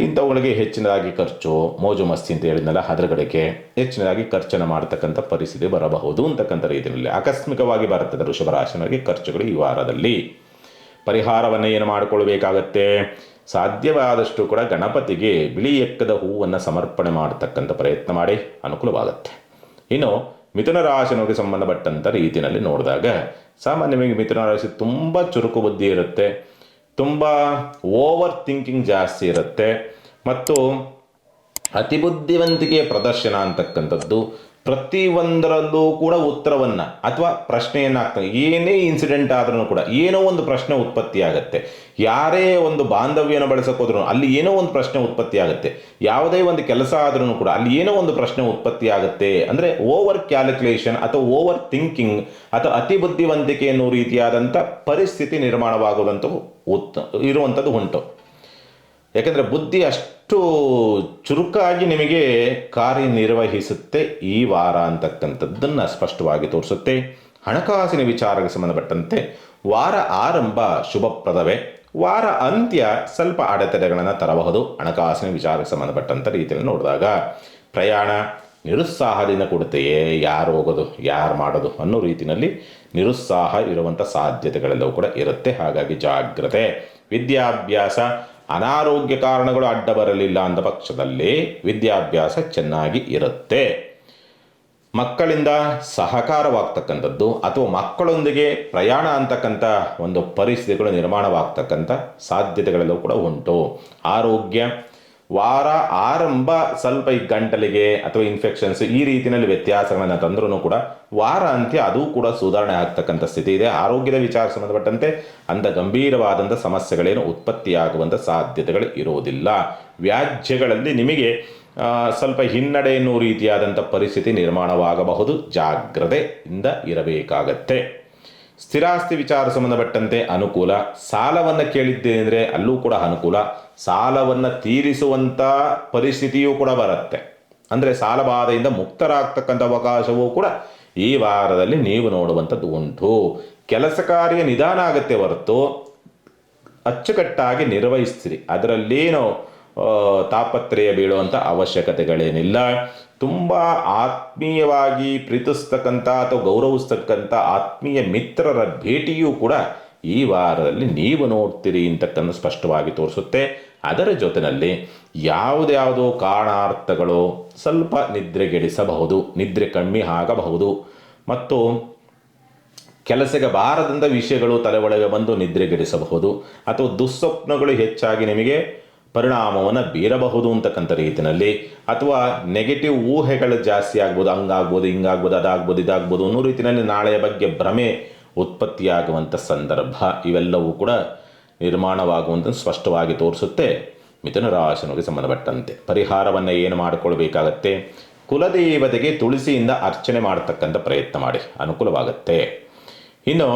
Speaker 1: ಇಂಥವುಗಳಿಗೆ ಹೆಚ್ಚಿನದಾಗಿ ಖರ್ಚು, ಮೋಜು ಮಸ್ತಿ ಅಂತ ಹೇಳಿದ್ನಲ್ಲ ಅದರಗಳಿಗೆ ಹೆಚ್ಚಿನದಾಗಿ ಖರ್ಚನ್ನು ಮಾಡ್ತಕ್ಕಂಥ ಪರಿಸ್ಥಿತಿ ಬರಬಹುದು ಅಂತಕ್ಕಂಥ ರೀತಿಯಲ್ಲಿ ಆಕಸ್ಮಿಕವಾಗಿ ಬರುತ್ತದೆ ವೃಷಭ ರಾಶಿಯವರಿಗೆ ಖರ್ಚುಗಳು ಈ ವಾರದಲ್ಲಿ. ಪರಿಹಾರವನ್ನು ಏನು ಮಾಡಿಕೊಳ್ಬೇಕಾಗತ್ತೆ? ಸಾಧ್ಯವಾದಷ್ಟು ಕೂಡ ಗಣಪತಿಗೆ ಬಿಳಿ ಎಕ್ಕದ ಹೂವನ್ನು ಸಮರ್ಪಣೆ ಮಾಡತಕ್ಕಂಥ ಪ್ರಯತ್ನ ಮಾಡಿ ಅನುಕೂಲವಾಗುತ್ತೆ. ಇನ್ನು ಮಿಥುನ ರಾಶಿನವರಿಗೆ ಸಂಬಂಧಪಟ್ಟಂಥ ರೀತಿಯಲ್ಲಿ ನೋಡಿದಾಗ ಸಾಮಾನ್ಯವಾಗಿ ಮಿಥುನ ರಾಶಿ ತುಂಬ ಚುರುಕು ಬುದ್ಧಿ ಇರುತ್ತೆ, ತುಂಬ ಓವರ್ ಥಿಂಕಿಂಗ್ ಜಾಸ್ತಿ ಇರುತ್ತೆ ಮತ್ತು ಅತಿ ಬುದ್ಧಿವಂತಿಕೆಯ ಪ್ರದರ್ಶನ ಅಂತಕ್ಕಂಥದ್ದು. ಪ್ರತಿಯೊಂದರಲ್ಲೂ ಕೂಡ ಉತ್ತರವನ್ನು ಅಥವಾ ಪ್ರಶ್ನೆಯನ್ನು ಆಗ್ತದೆ. ಏನೇ ಇನ್ಸಿಡೆಂಟ್ ಆದ್ರೂ ಕೂಡ ಏನೋ ಒಂದು ಪ್ರಶ್ನೆ ಉತ್ಪತ್ತಿ ಆಗುತ್ತೆ. ಯಾರೇ ಒಂದು ಬಾಂಧವ್ಯನ ಬಳಸೋಕೋದ್ರೂ ಅಲ್ಲಿ ಏನೋ ಒಂದು ಪ್ರಶ್ನೆ ಉತ್ಪತ್ತಿ ಆಗುತ್ತೆ. ಯಾವುದೇ ಒಂದು ಕೆಲಸ ಆದ್ರೂ ಕೂಡ ಅಲ್ಲಿ ಏನೋ ಒಂದು ಪ್ರಶ್ನೆ ಉತ್ಪತ್ತಿ ಆಗುತ್ತೆ. ಅಂದರೆ ಓವರ್ ಕ್ಯಾಲ್ಕುಲೇಷನ್ ಅಥವಾ ಓವರ್ ಥಿಂಕಿಂಗ್ ಅಥವಾ ಅತಿ ಬುದ್ಧಿವಂತಿಕೆ ಅನ್ನೋ ರೀತಿಯಾದಂಥ ಪರಿಸ್ಥಿತಿ ನಿರ್ಮಾಣವಾಗುವಂಥವು ಇರುವಂಥದ್ದು ಉಂಟು. ಯಾಕೆಂದರೆ ಬುದ್ಧಿ ಅಷ್ಟು ಚುರುಕಾಗಿ ನಿಮಗೆ ಕಾರ್ಯನಿರ್ವಹಿಸುತ್ತೆ ಈ ವಾರ ಅಂತಕ್ಕಂಥದ್ದನ್ನು ಸ್ಪಷ್ಟವಾಗಿ ತೋರಿಸುತ್ತೆ. ಹಣಕಾಸಿನ ವಿಚಾರಕ್ಕೆ ಸಂಬಂಧಪಟ್ಟಂತೆ ವಾರ ಆರಂಭ ಶುಭಪ್ರದವೇ, ವಾರ ಅಂತ್ಯ ಸ್ವಲ್ಪ ಅಡೆತಡೆಗಳನ್ನು ತರಬಹುದು. ಹಣಕಾಸಿನ ವಿಚಾರಕ್ಕೆ ಸಂಬಂಧಪಟ್ಟಂಥ ರೀತಿಯಲ್ಲಿ ನೋಡಿದಾಗ ಪ್ರಯಾಣ ನಿರುತ್ಸಾಹದಿಂದ ಕೊಡುತ್ತೆಯೇ, ಯಾರು ಹೋಗೋದು ಯಾರು ಮಾಡೋದು ಅನ್ನೋ ರೀತಿಯಲ್ಲಿ ನಿರುತ್ಸಾಹ ಇರುವಂಥ ಸಾಧ್ಯತೆಗಳೆಲ್ಲವೂ ಕೂಡ ಇರುತ್ತೆ. ಹಾಗಾಗಿ ಜಾಗ್ರತೆ. ವಿದ್ಯಾಭ್ಯಾಸ ಅನಾರೋಗ್ಯ ಕಾರಣಗಳು ಅಡ್ಡ ಬರಲಿಲ್ಲ ಅಂದ ಪಕ್ಷದಲ್ಲಿ ವಿದ್ಯಾಭ್ಯಾಸ ಚೆನ್ನಾಗಿ ಇರುತ್ತೆ. ಮಕ್ಕಳಿಂದ ಸಹಕಾರವಾಗ್ತಕ್ಕಂಥದ್ದು ಅಥವಾ ಮಕ್ಕಳೊಂದಿಗೆ ಪ್ರಯಾಣ ಅಂತಕ್ಕಂಥ ಒಂದು ಪರಿಸ್ಥಿತಿಗಳು ನಿರ್ಮಾಣವಾಗ್ತಕ್ಕಂಥ ಸಾಧ್ಯತೆಗಳೆಲ್ಲವೂ ಕೂಡ ಉಂಟು. ಆರೋಗ್ಯ ವಾರ ಆರಂಭ ಸ್ವಲ್ಪ ಈ ಗಂಟಲಿಗೆ ಅಥವಾ ಇನ್ಫೆಕ್ಷನ್ಸ್ ಈ ರೀತಿಯಲ್ಲಿ ವ್ಯತ್ಯಾಸಗಳನ್ನು ತಂದ್ರೂ ಕೂಡ ವಾರ ಅಂತ್ಯ ಅದು ಕೂಡ ಸುಧಾರಣೆ ಆಗ್ತಕ್ಕಂಥ ಸ್ಥಿತಿ ಇದೆ. ಆರೋಗ್ಯದ ವಿಚಾರ ಸಂಬಂಧಪಟ್ಟಂತೆ ಅಂಥ ಗಂಭೀರವಾದಂಥ ಸಮಸ್ಯೆಗಳೇನು ಉತ್ಪತ್ತಿಯಾಗುವಂಥ ಸಾಧ್ಯತೆಗಳು ಇರುವುದಿಲ್ಲ. ವ್ಯಾಜ್ಯಗಳಲ್ಲಿ ನಿಮಗೆ ಸ್ವಲ್ಪ ಹಿನ್ನಡೆ ಎನ್ನುವ ರೀತಿಯಾದಂಥ ಪರಿಸ್ಥಿತಿ ನಿರ್ಮಾಣವಾಗಬಹುದು. ಜಾಗ್ರತೆಯಿಂದ ಇರಬೇಕಾಗತ್ತೆ. ಸ್ಥಿರಾಸ್ತಿ ವಿಚಾರ ಸಂಬಂಧಪಟ್ಟಂತೆ ಅನುಕೂಲ. ಸಾಲವನ್ನು ಕೇಳಿದ್ದೆ ಅಂದರೆ ಅಲ್ಲೂ ಕೂಡ ಅನುಕೂಲ. ಸಾಲವನ್ನು ತೀರಿಸುವಂಥ ಪರಿಸ್ಥಿತಿಯೂ ಕೂಡ ಬರುತ್ತೆ. ಅಂದರೆ ಸಾಲಬಾಧೆಯಿಂದ ಮುಕ್ತರಾಗ್ತಕ್ಕಂಥ ಅವಕಾಶವೂ ಕೂಡ ಈ ವಾರದಲ್ಲಿ ನೀವು ನೋಡುವಂಥದ್ದು ಉಂಟು. ಕೆಲಸ ಕಾರ್ಯ ನಿಧಾನ ಆಗುತ್ತೆ ಹೊರತು ಅಚ್ಚುಕಟ್ಟಾಗಿ ನಿರ್ವಹಿಸ್ತೀರಿ. ಅದರಲ್ಲೇನೋ ತಾಪತ್ರಯ ಬೀಳುವಂಥ ಅವಶ್ಯಕತೆಗಳೇನಿಲ್ಲ. ತುಂಬ ಆತ್ಮೀಯವಾಗಿ ಪ್ರೀತಿಸ್ತಕ್ಕಂಥ ಅಥವಾ ಗೌರವಿಸ್ತಕ್ಕಂಥ ಆತ್ಮೀಯ ಮಿತ್ರರ ಭೇಟಿಯೂ ಕೂಡ ಈ ವಾರದಲ್ಲಿ ನೀವು ನೋಡ್ತೀರಿ ಅಂತಕ್ಕಂಥ ಸ್ಪಷ್ಟವಾಗಿ ತೋರಿಸುತ್ತೆ. ಅದರ ಜೊತೆಯಲ್ಲಿ ಯಾವುದ್ಯಾವುದೋ ಕಾರಣಾರ್ಥಗಳು ಸ್ವಲ್ಪ ನಿದ್ರೆಗೆಡಿಸಬಹುದು, ನಿದ್ರೆ ಕಮ್ಮಿ ಆಗಬಹುದು ಮತ್ತು ಕೆಲಸಕ್ಕೆ ಬಾರದಂಥ ವಿಷಯಗಳು ತಲೆ ಒಳಗೆ ಬಂದು ನಿದ್ರೆಗೆಡಿಸಬಹುದು ಅಥವಾ ದುಸ್ವಪ್ನಗಳು ಹೆಚ್ಚಾಗಿ ನಿಮಗೆ ಪರಿಣಾಮವನ್ನು ಬೀರಬಹುದು ಅಂತಕ್ಕಂಥ ರೀತಿಯಲ್ಲಿ ಅಥವಾ ನೆಗೆಟಿವ್ ಊಹೆಗಳು ಜಾಸ್ತಿ ಆಗ್ಬೋದು. ಹಂಗಾಗ್ಬೋದು, ಹಿಂಗಾಗ್ಬೋದು, ಅದಾಗ್ಬೋದು, ಇದಾಗ್ಬೋದು ಅನ್ನೋ ರೀತಿಯಲ್ಲಿ ನಾಳೆಯ ಬಗ್ಗೆ ಭ್ರಮೆ ಉತ್ಪತ್ತಿಯಾಗುವಂಥ ಸಂದರ್ಭ ಇವೆಲ್ಲವೂ ಕೂಡ ನಿರ್ಮಾಣವಾಗುವಂಥ ಸ್ಪಷ್ಟವಾಗಿ ತೋರಿಸುತ್ತೆ. ಮಿಥುನ ರಾಶಿಗೆ ಸಂಬಂಧಪಟ್ಟಂತೆ ಪರಿಹಾರವನ್ನು ಏನು ಮಾಡಿಕೊಳ್ಬೇಕಾಗತ್ತೆ? ಕುಲದೇವತೆಗೆ ತುಳಸಿಯಿಂದ ಅರ್ಚನೆ ಮಾಡತಕ್ಕಂಥ ಪ್ರಯತ್ನ ಮಾಡಿ, ಅನುಕೂಲವಾಗುತ್ತೆ. ಇನ್ನು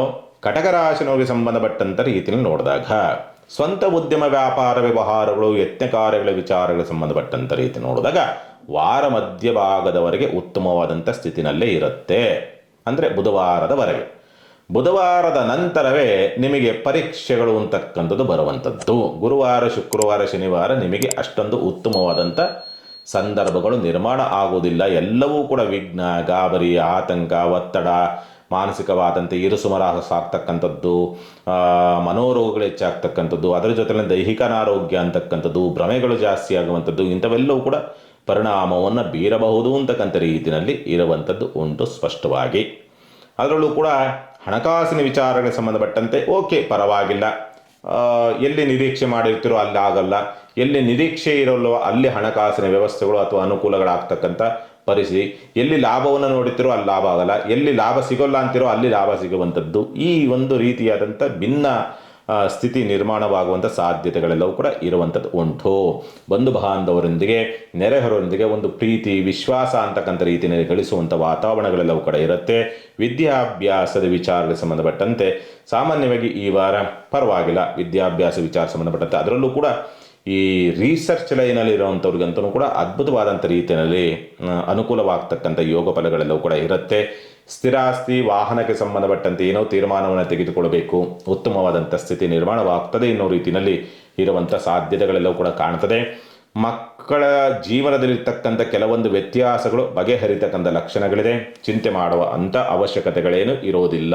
Speaker 1: ಕಟಕ ರಾಶಿನವರಿಗೆ ಸಂಬಂಧಪಟ್ಟಂಥ ರೀತಿಯಲ್ಲಿ ನೋಡಿದಾಗ ಸ್ವಂತ ಉದ್ಯಮ ವ್ಯಾಪಾರ ವ್ಯವಹಾರಗಳು ಯತ್ನ ಕಾರ್ಯಗಳ ವಿಚಾರಗಳಿಗೆ ಸಂಬಂಧಪಟ್ಟಂಥ ರೀತಿ ನೋಡಿದಾಗ ವಾರ ಮಧ್ಯಭಾಗದವರೆಗೆ ಉತ್ತಮವಾದಂಥ ಸ್ಥಿತಿನಲ್ಲೇ ಇರುತ್ತೆ. ಅಂದರೆ ಬುಧವಾರದವರೆಗೆ. ಬುಧವಾರದ ನಂತರವೇ ನಿಮಗೆ ಪರೀಕ್ಷೆಗಳು ಅಂತಕ್ಕಂಥದ್ದು ಬರುವಂಥದ್ದು. ಗುರುವಾರ, ಶುಕ್ರವಾರ, ಶನಿವಾರ ನಿಮಗೆ ಅಷ್ಟೊಂದು ಉತ್ತಮವಾದಂಥ ಸಂದರ್ಭಗಳು ನಿರ್ಮಾಣ ಆಗುವುದಿಲ್ಲ. ಎಲ್ಲವೂ ಕೂಡ ವಿಘ್ನ, ಗಾಬರಿ, ಆತಂಕ, ಒತ್ತಡ, ಮಾನಸಿಕವಾದಂಥ ಇರುಸುಮರಾಸ ಆಗ್ತಕ್ಕಂಥದ್ದು, ಮನೋರೋಗಗಳು ಹೆಚ್ಚಾಗ್ತಕ್ಕಂಥದ್ದು, ಅದರ ಜೊತೆಯಲ್ಲಿ ದೈಹಿಕ ಅನಾರೋಗ್ಯ ಅಂತಕ್ಕಂಥದ್ದು, ಭ್ರಮೆಗಳು ಜಾಸ್ತಿ ಆಗುವಂಥದ್ದು, ಇಂಥವೆಲ್ಲವೂ ಕೂಡ ಪರಿಣಾಮವನ್ನು ಬೀರಬಹುದು ಅಂತಕ್ಕಂಥ ರೀತಿಯಲ್ಲಿ ಇರುವಂಥದ್ದು ಉಂಟು ಸ್ಪಷ್ಟವಾಗಿ. ಅದರಲ್ಲೂ ಕೂಡ ಹಣಕಾಸಿನ ವಿಚಾರಗಳಿಗೆ ಸಂಬಂಧಪಟ್ಟಂತೆ ಓಕೆ, ಪರವಾಗಿಲ್ಲ. ಎಲ್ಲಿ ನಿರೀಕ್ಷೆ ಮಾಡಿರ್ತೀರೋ ಅಲ್ಲಿ ಆಗಲ್ಲ, ಎಲ್ಲಿ ನಿರೀಕ್ಷೆ ಇರೋಲ್ಲೋ ಅಲ್ಲಿ ಹಣಕಾಸಿನ ವ್ಯವಸ್ಥೆಗಳು ಅಥವಾ ಅನುಕೂಲಗಳಾಗ್ತಕ್ಕಂಥ ಪರಿಸ್ಥಿತಿ. ಎಲ್ಲಿ ಲಾಭವನ್ನು ನೋಡುತ್ತೀರೋ ಅಲ್ಲಿ ಲಾಭ ಆಗಲ್ಲ, ಎಲ್ಲಿ ಲಾಭ ಸಿಗೋಲ್ಲ ಅಂತಿರೋ ಅಲ್ಲಿ ಲಾಭ ಸಿಗುವಂಥದ್ದು, ಈ ಒಂದು ರೀತಿಯಾದಂಥ ಭಿನ್ನ ಸ್ಥಿತಿ ನಿರ್ಮಾಣವಾಗುವಂಥ ಸಾಧ್ಯತೆಗಳೆಲ್ಲವೂ ಕೂಡ ಇರುವಂಥದ್ದು ಉಂಟು. ಬಂಧು ಬಾಂಧವರೊಂದಿಗೆ, ನೆರೆಹೊರೊಂದಿಗೆ ಒಂದು ಪ್ರೀತಿ, ವಿಶ್ವಾಸ ಅಂತಕ್ಕಂಥ ರೀತಿಯಲ್ಲಿ ಗಳಿಸುವಂಥ ವಾತಾವರಣಗಳೆಲ್ಲವೂ ಕೂಡ ಇರುತ್ತೆ. ವಿದ್ಯಾಭ್ಯಾಸದ ವಿಚಾರಕ್ಕೆ ಸಂಬಂಧಪಟ್ಟಂತೆ ಸಾಮಾನ್ಯವಾಗಿ ಈ ವಾರ ಪರವಾಗಿಲ್ಲ. ವಿದ್ಯಾಭ್ಯಾಸ ವಿಚಾರ ಸಂಬಂಧಪಟ್ಟಂತೆ ಅದರಲ್ಲೂ ಕೂಡ ಈ ರಿಸರ್ಚ್ ಲೈನಲ್ಲಿ ಇರುವಂಥವ್ರಿಗಂತೂ ಕೂಡ ಅದ್ಭುತವಾದಂಥ ರೀತಿಯಲ್ಲಿ ಅನುಕೂಲವಾಗ್ತಕ್ಕಂಥ ಯೋಗ ಫಲಗಳೆಲ್ಲವೂ ಕೂಡ ಇರುತ್ತೆ. ಸ್ಥಿರಾಸ್ತಿ ವಾಹನಕ್ಕೆ ಸಂಬಂಧಪಟ್ಟಂತೆ ಏನೋ ತೀರ್ಮಾನವನ್ನು ತೆಗೆದುಕೊಳ್ಳಬೇಕು, ಉತ್ತಮವಾದಂಥ ಸ್ಥಿತಿ ನಿರ್ಮಾಣವಾಗ್ತದೆ ಎನ್ನೋ ರೀತಿಯಲ್ಲಿ ಇರುವಂಥ ಸಾಧ್ಯತೆಗಳೆಲ್ಲವೂ ಕೂಡ ಕಾಣ್ತದೆ. ಮಕ್ಕಳ ಜೀವನದಲ್ಲಿರ್ತಕ್ಕಂಥ ಕೆಲವೊಂದು ವ್ಯತ್ಯಾಸಗಳು ಬಗೆಹರಿತಕ್ಕಂಥ ಲಕ್ಷಣಗಳಿದೆ. ಚಿಂತೆ ಮಾಡುವ ಅಂಥ ಅವಶ್ಯಕತೆಗಳೇನು ಇರೋದಿಲ್ಲ.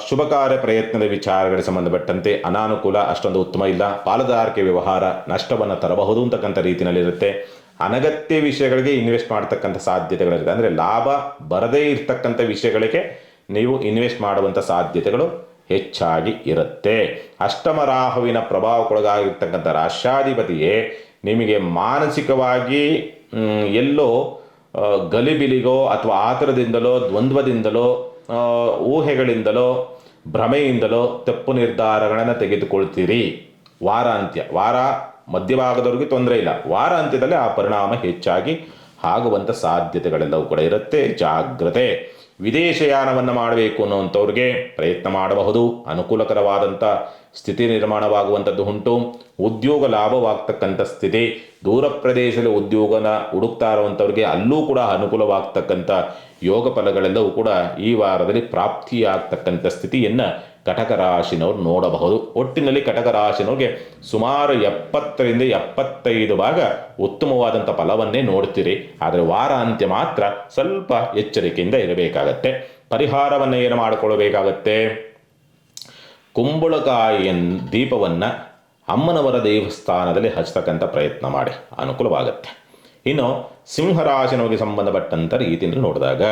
Speaker 1: ಶುಭ ಕಾರ್ಯ ಪ್ರಯತ್ನದ ವಿಚಾರಗಳಿಗೆ ಸಂಬಂಧಪಟ್ಟಂತೆ ಅನಾನುಕೂಲ ಅಷ್ಟೊಂದು ಉತ್ತಮ ಇಲ್ಲ. ಪಾಲುದಾರಿಕೆ ವ್ಯವಹಾರ ನಷ್ಟವನ್ನು ತರಬಹುದು ಅಂತಕ್ಕಂಥ ರೀತಿಯಲ್ಲಿರುತ್ತೆ. ಅನಗತ್ಯ ವಿಷಯಗಳಿಗೆ ಇನ್ವೆಸ್ಟ್ ಮಾಡ್ತಕ್ಕಂಥ ಸಾಧ್ಯತೆಗಳಿರುತ್ತೆ. ಅಂದರೆ ಲಾಭ ಬರದೇ ಇರತಕ್ಕಂಥ ವಿಷಯಗಳಿಗೆ ನೀವು ಇನ್ವೆಸ್ಟ್ ಮಾಡುವಂಥ ಸಾಧ್ಯತೆಗಳು ಹೆಚ್ಚಾಗಿ ಇರುತ್ತೆ. ಅಷ್ಟಮ ರಾಹುವಿನ ಪ್ರಭಾವಕ್ಕೊಳಗಾಗಿರ್ತಕ್ಕಂಥ ರಾಷ್ಟ್ರಾಧಿಪತಿಯೇ ನಿಮಗೆ ಮಾನಸಿಕವಾಗಿ ಎಲ್ಲೋ ಗಲಿಬಿಲಿಗೋ ಅಥವಾ ಆತರದಿಂದಲೋ ದ್ವಂದ್ವದಿಂದಲೋ ಊಹೆಗಳಿಂದಲೋ ಭ್ರಮೆಯಿಂದಲೋ ತಪ್ಪು ನಿರ್ಧಾರಗಳನ್ನು ತೆಗೆದುಕೊಳ್ತೀರಿ. ವಾರ ಮಧ್ಯಭಾಗದವರೆಗೂ ತೊಂದರೆ ಇಲ್ಲ, ವಾರ ಅಂತ್ಯದಲ್ಲಿ ಆ ಪರಿಣಾಮ ಹೆಚ್ಚಾಗಿ ಆಗುವಂಥ ಸಾಧ್ಯತೆಗಳೆಲ್ಲವೂ ಕೂಡ ಇರುತ್ತೆ. ಜಾಗ್ರತೆ. ವಿದೇಶಯಾನವನ್ನು ಮಾಡಬೇಕು ಅನ್ನುವಂಥವ್ರಿಗೆ ಪ್ರಯತ್ನ ಮಾಡಬಹುದು. ಅನುಕೂಲಕರವಾದಂಥ ಸ್ಥಿತಿ ನಿರ್ಮಾಣವಾಗುವಂಥದ್ದು ಉಂಟು. ಉದ್ಯೋಗ ಲಾಭವಾಗ್ತಕ್ಕಂಥ ಸ್ಥಿತಿ. ದೂರ ಪ್ರದೇಶದಲ್ಲಿ ಉದ್ಯೋಗನ ಹುಡುಕ್ತಾ ಇರುವಂಥವ್ರಿಗೆ ಅಲ್ಲೂ ಕೂಡ ಅನುಕೂಲವಾಗ್ತಕ್ಕಂಥ ಯೋಗ ಫಲಗಳೆಲ್ಲವೂ ಕೂಡ ಈ ವಾರದಲ್ಲಿ ಪ್ರಾಪ್ತಿಯಾಗ್ತಕ್ಕಂಥ ಸ್ಥಿತಿಯನ್ನು ಕಟಕ ರಾಶಿನವ್ರು ನೋಡಬಹುದು. ಒಟ್ಟಿನಲ್ಲಿ ಕಟಕ ರಾಶಿನವ್ರಿಗೆ ಸುಮಾರು 70ರಿಂದ 75 ಭಾಗ ಉತ್ತಮವಾದಂಥ ಫಲವನ್ನೇ ನೋಡ್ತೀರಿ. ಆದರೆ ವಾರ ಅಂತ್ಯ ಮಾತ್ರ ಸ್ವಲ್ಪ ಎಚ್ಚರಿಕೆಯಿಂದ ಇರಬೇಕಾಗತ್ತೆ. ಪರಿಹಾರವನ್ನು ಏನು ಮಾಡಿಕೊಳ್ಳಬೇಕಾಗತ್ತೆ? ಕುಂಬಳಕಾಯಿಯ ದೀಪವನ್ನು ಅಮ್ಮನವರ ದೇವಸ್ಥಾನದಲ್ಲಿ ಹಚ್ಚತಕ್ಕಂಥ ಪ್ರಯತ್ನ ಮಾಡಿ, ಅನುಕೂಲವಾಗುತ್ತೆ. ಇನ್ನು ಸಿಂಹರಾಶಿನವರಿಗೆ ಸಂಬಂಧಪಟ್ಟಂಥ ರೀತಿಯಲ್ಲಿ ನೋಡಿದಾಗ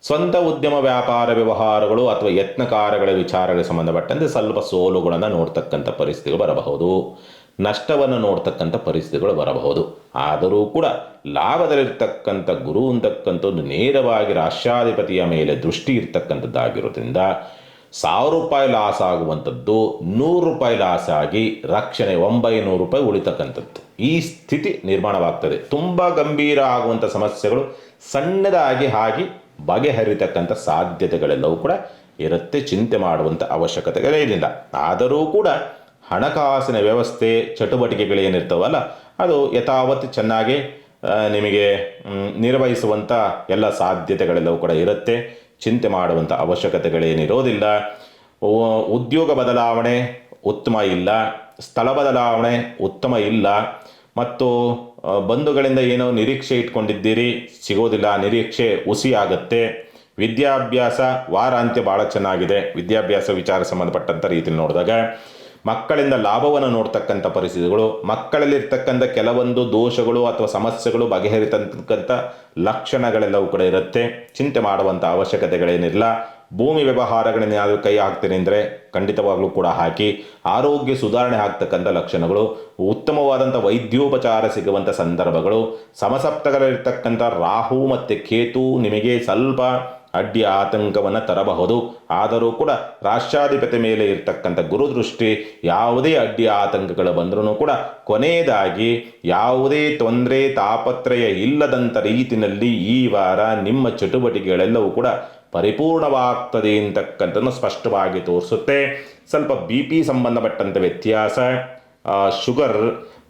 Speaker 1: ಸ್ವಂತ ಉದ್ಯಮ ವ್ಯಾಪಾರ ವ್ಯವಹಾರಗಳು ಅಥವಾ ಯತ್ನ ಕಾರ್ಯಗಳ ವಿಚಾರಗಳಿಗೆ ಸಂಬಂಧಪಟ್ಟಂತೆ ಸ್ವಲ್ಪ ಸೋಲುಗಳನ್ನು ನೋಡ್ತಕ್ಕಂಥ ಪರಿಸ್ಥಿತಿಗಳು ಬರಬಹುದು. ನಷ್ಟವನ್ನು ನೋಡ್ತಕ್ಕಂಥ ಪರಿಸ್ಥಿತಿಗಳು ಬರಬಹುದು. ಆದರೂ ಕೂಡ ಲಾಭದಲ್ಲಿರ್ತಕ್ಕಂಥ ಗುರು ಅಂತಕ್ಕಂಥದ್ದು ನೇರವಾಗಿ ರಾಷ್ಟ್ರಾಧಿಪತಿಯ ಮೇಲೆ ದೃಷ್ಟಿ ಇರ್ತಕ್ಕಂಥದ್ದಾಗಿರೋದ್ರಿಂದ 1000 ರೂಪಾಯಿ ಲಾಸ್ ಆಗುವಂಥದ್ದು 100 ರೂಪಾಯಿ ಲಾಸ್ ಆಗಿ ರಕ್ಷಣೆ 900 ರೂಪಾಯಿ ಉಳಿತಕ್ಕಂಥದ್ದು ಈ ಸ್ಥಿತಿ ನಿರ್ಮಾಣವಾಗ್ತದೆ. ತುಂಬ ಗಂಭೀರ ಆಗುವಂಥ ಸಮಸ್ಯೆಗಳು ಸಣ್ಣದಾಗಿ ಆಗಿ ಬಗೆಹರಿತಕ್ಕಂಥ ಸಾಧ್ಯತೆಗಳೆಲ್ಲವೂ ಕೂಡ ಇರುತ್ತೆ. ಚಿಂತೆ ಮಾಡುವಂಥ ಅವಶ್ಯಕತೆಗಳೇನಿಲ್ಲ. ಆದರೂ ಕೂಡ ಹಣಕಾಸಿನ ವ್ಯವಸ್ಥೆ ಚಟುವಟಿಕೆಗಳೇನಿರ್ತಾವಲ್ಲ ಅದು ಯಥಾವತ್ತು ಚೆನ್ನಾಗಿ ನಿಮಗೆ ನಿರ್ವಹಿಸುವಂಥ ಎಲ್ಲ ಸಾಧ್ಯತೆಗಳೆಲ್ಲವೂ ಕೂಡ ಇರುತ್ತೆ. ಚಿಂತೆ ಮಾಡುವಂಥ ಅವಶ್ಯಕತೆಗಳೇನಿರೋದಿಲ್ಲ. ಉದ್ಯೋಗ ಬದಲಾವಣೆ ಉತ್ತಮ ಇಲ್ಲ, ಸ್ಥಳ ಬದಲಾವಣೆ ಉತ್ತಮ ಇಲ್ಲ, ಮತ್ತು ಬಂಧುಗಳಿಂದ ಏನೋ ನಿರೀಕ್ಷೆ ಇಟ್ಕೊಂಡಿದ್ದೀರಿ, ಸಿಗೋದಿಲ್ಲ, ನಿರೀಕ್ಷೆ ಹುಸಿಯಾಗತ್ತೆ. ವಿದ್ಯಾಭ್ಯಾಸ ವಾರಾಂತ್ಯ ಭಾಳ ಚೆನ್ನಾಗಿದೆ. ವಿದ್ಯಾಭ್ಯಾಸ ವಿಚಾರ ಸಂಬಂಧಪಟ್ಟಂಥ ರೀತಿಯಲ್ಲಿ ನೋಡಿದಾಗ ಮಕ್ಕಳಿಂದ ಲಾಭವನ್ನು ನೋಡ್ತಕ್ಕಂಥ ಪರಿಸ್ಥಿತಿಗಳು, ಮಕ್ಕಳಲ್ಲಿರ್ತಕ್ಕಂಥ ಕೆಲವೊಂದು ದೋಷಗಳು ಅಥವಾ ಸಮಸ್ಯೆಗಳು ಬಗೆಹರಿತಕ್ಕಂಥ ಲಕ್ಷಣಗಳೆಲ್ಲವೂ ಕೂಡ ಇರುತ್ತೆ. ಚಿಂತೆ ಮಾಡುವಂಥ ಅವಶ್ಯಕತೆಗಳೇನಿಲ್ಲ. ಭೂಮಿ ವ್ಯವಹಾರಗಳನ್ನ ಯಾವುದು ಕೈ ಹಾಕ್ತೀನಿ ಅಂದರೆ ಖಂಡಿತವಾಗ್ಲೂ ಕೂಡ ಹಾಕಿ. ಆರೋಗ್ಯ ಸುಧಾರಣೆ ಆಗ್ತಕ್ಕಂಥ ಲಕ್ಷಣಗಳು, ಉತ್ತಮವಾದಂಥ ವೈದ್ಯೋಪಚಾರ ಸಿಗುವಂಥ ಸಂದರ್ಭಗಳು, ಸಮಸಪ್ತಗಳಲ್ಲಿರ್ತಕ್ಕಂಥ ರಾಹು ಮತ್ತು ಕೇತು ನಿಮಗೆ ಸ್ವಲ್ಪ ಅಡ್ಡಿ ಆತಂಕವನ್ನು ತರಬಹುದು. ಆದರೂ ಕೂಡ ರಾಷ್ಟ್ರಾಧಿಪತಿ ಮೇಲೆ ಇರ್ತಕ್ಕಂಥ ಗುರುದೃಷ್ಟಿ ಯಾವುದೇ ಅಡ್ಡಿ ಆತಂಕಗಳು ಬಂದರೂ ಕೂಡ ಕೊನೆಯದಾಗಿ ಯಾವುದೇ ತೊಂದರೆ ತಾಪತ್ರಯ ಇಲ್ಲದಂಥ ರೀತಿಯಲ್ಲಿ ಈ ವಾರ ನಿಮ್ಮ ಚಟುವಟಿಕೆಗಳೆಲ್ಲವೂ ಕೂಡ ಪರಿಪೂರ್ಣವಾಗ್ತದೆ ಅಂತಕ್ಕಂಥನ್ನು ಸ್ಪಷ್ಟವಾಗಿ ತೋರಿಸುತ್ತೆ. ಸ್ವಲ್ಪ BP ಸಂಬಂಧಪಟ್ಟಂಥ ವ್ಯತ್ಯಾಸ, ಶುಗರ್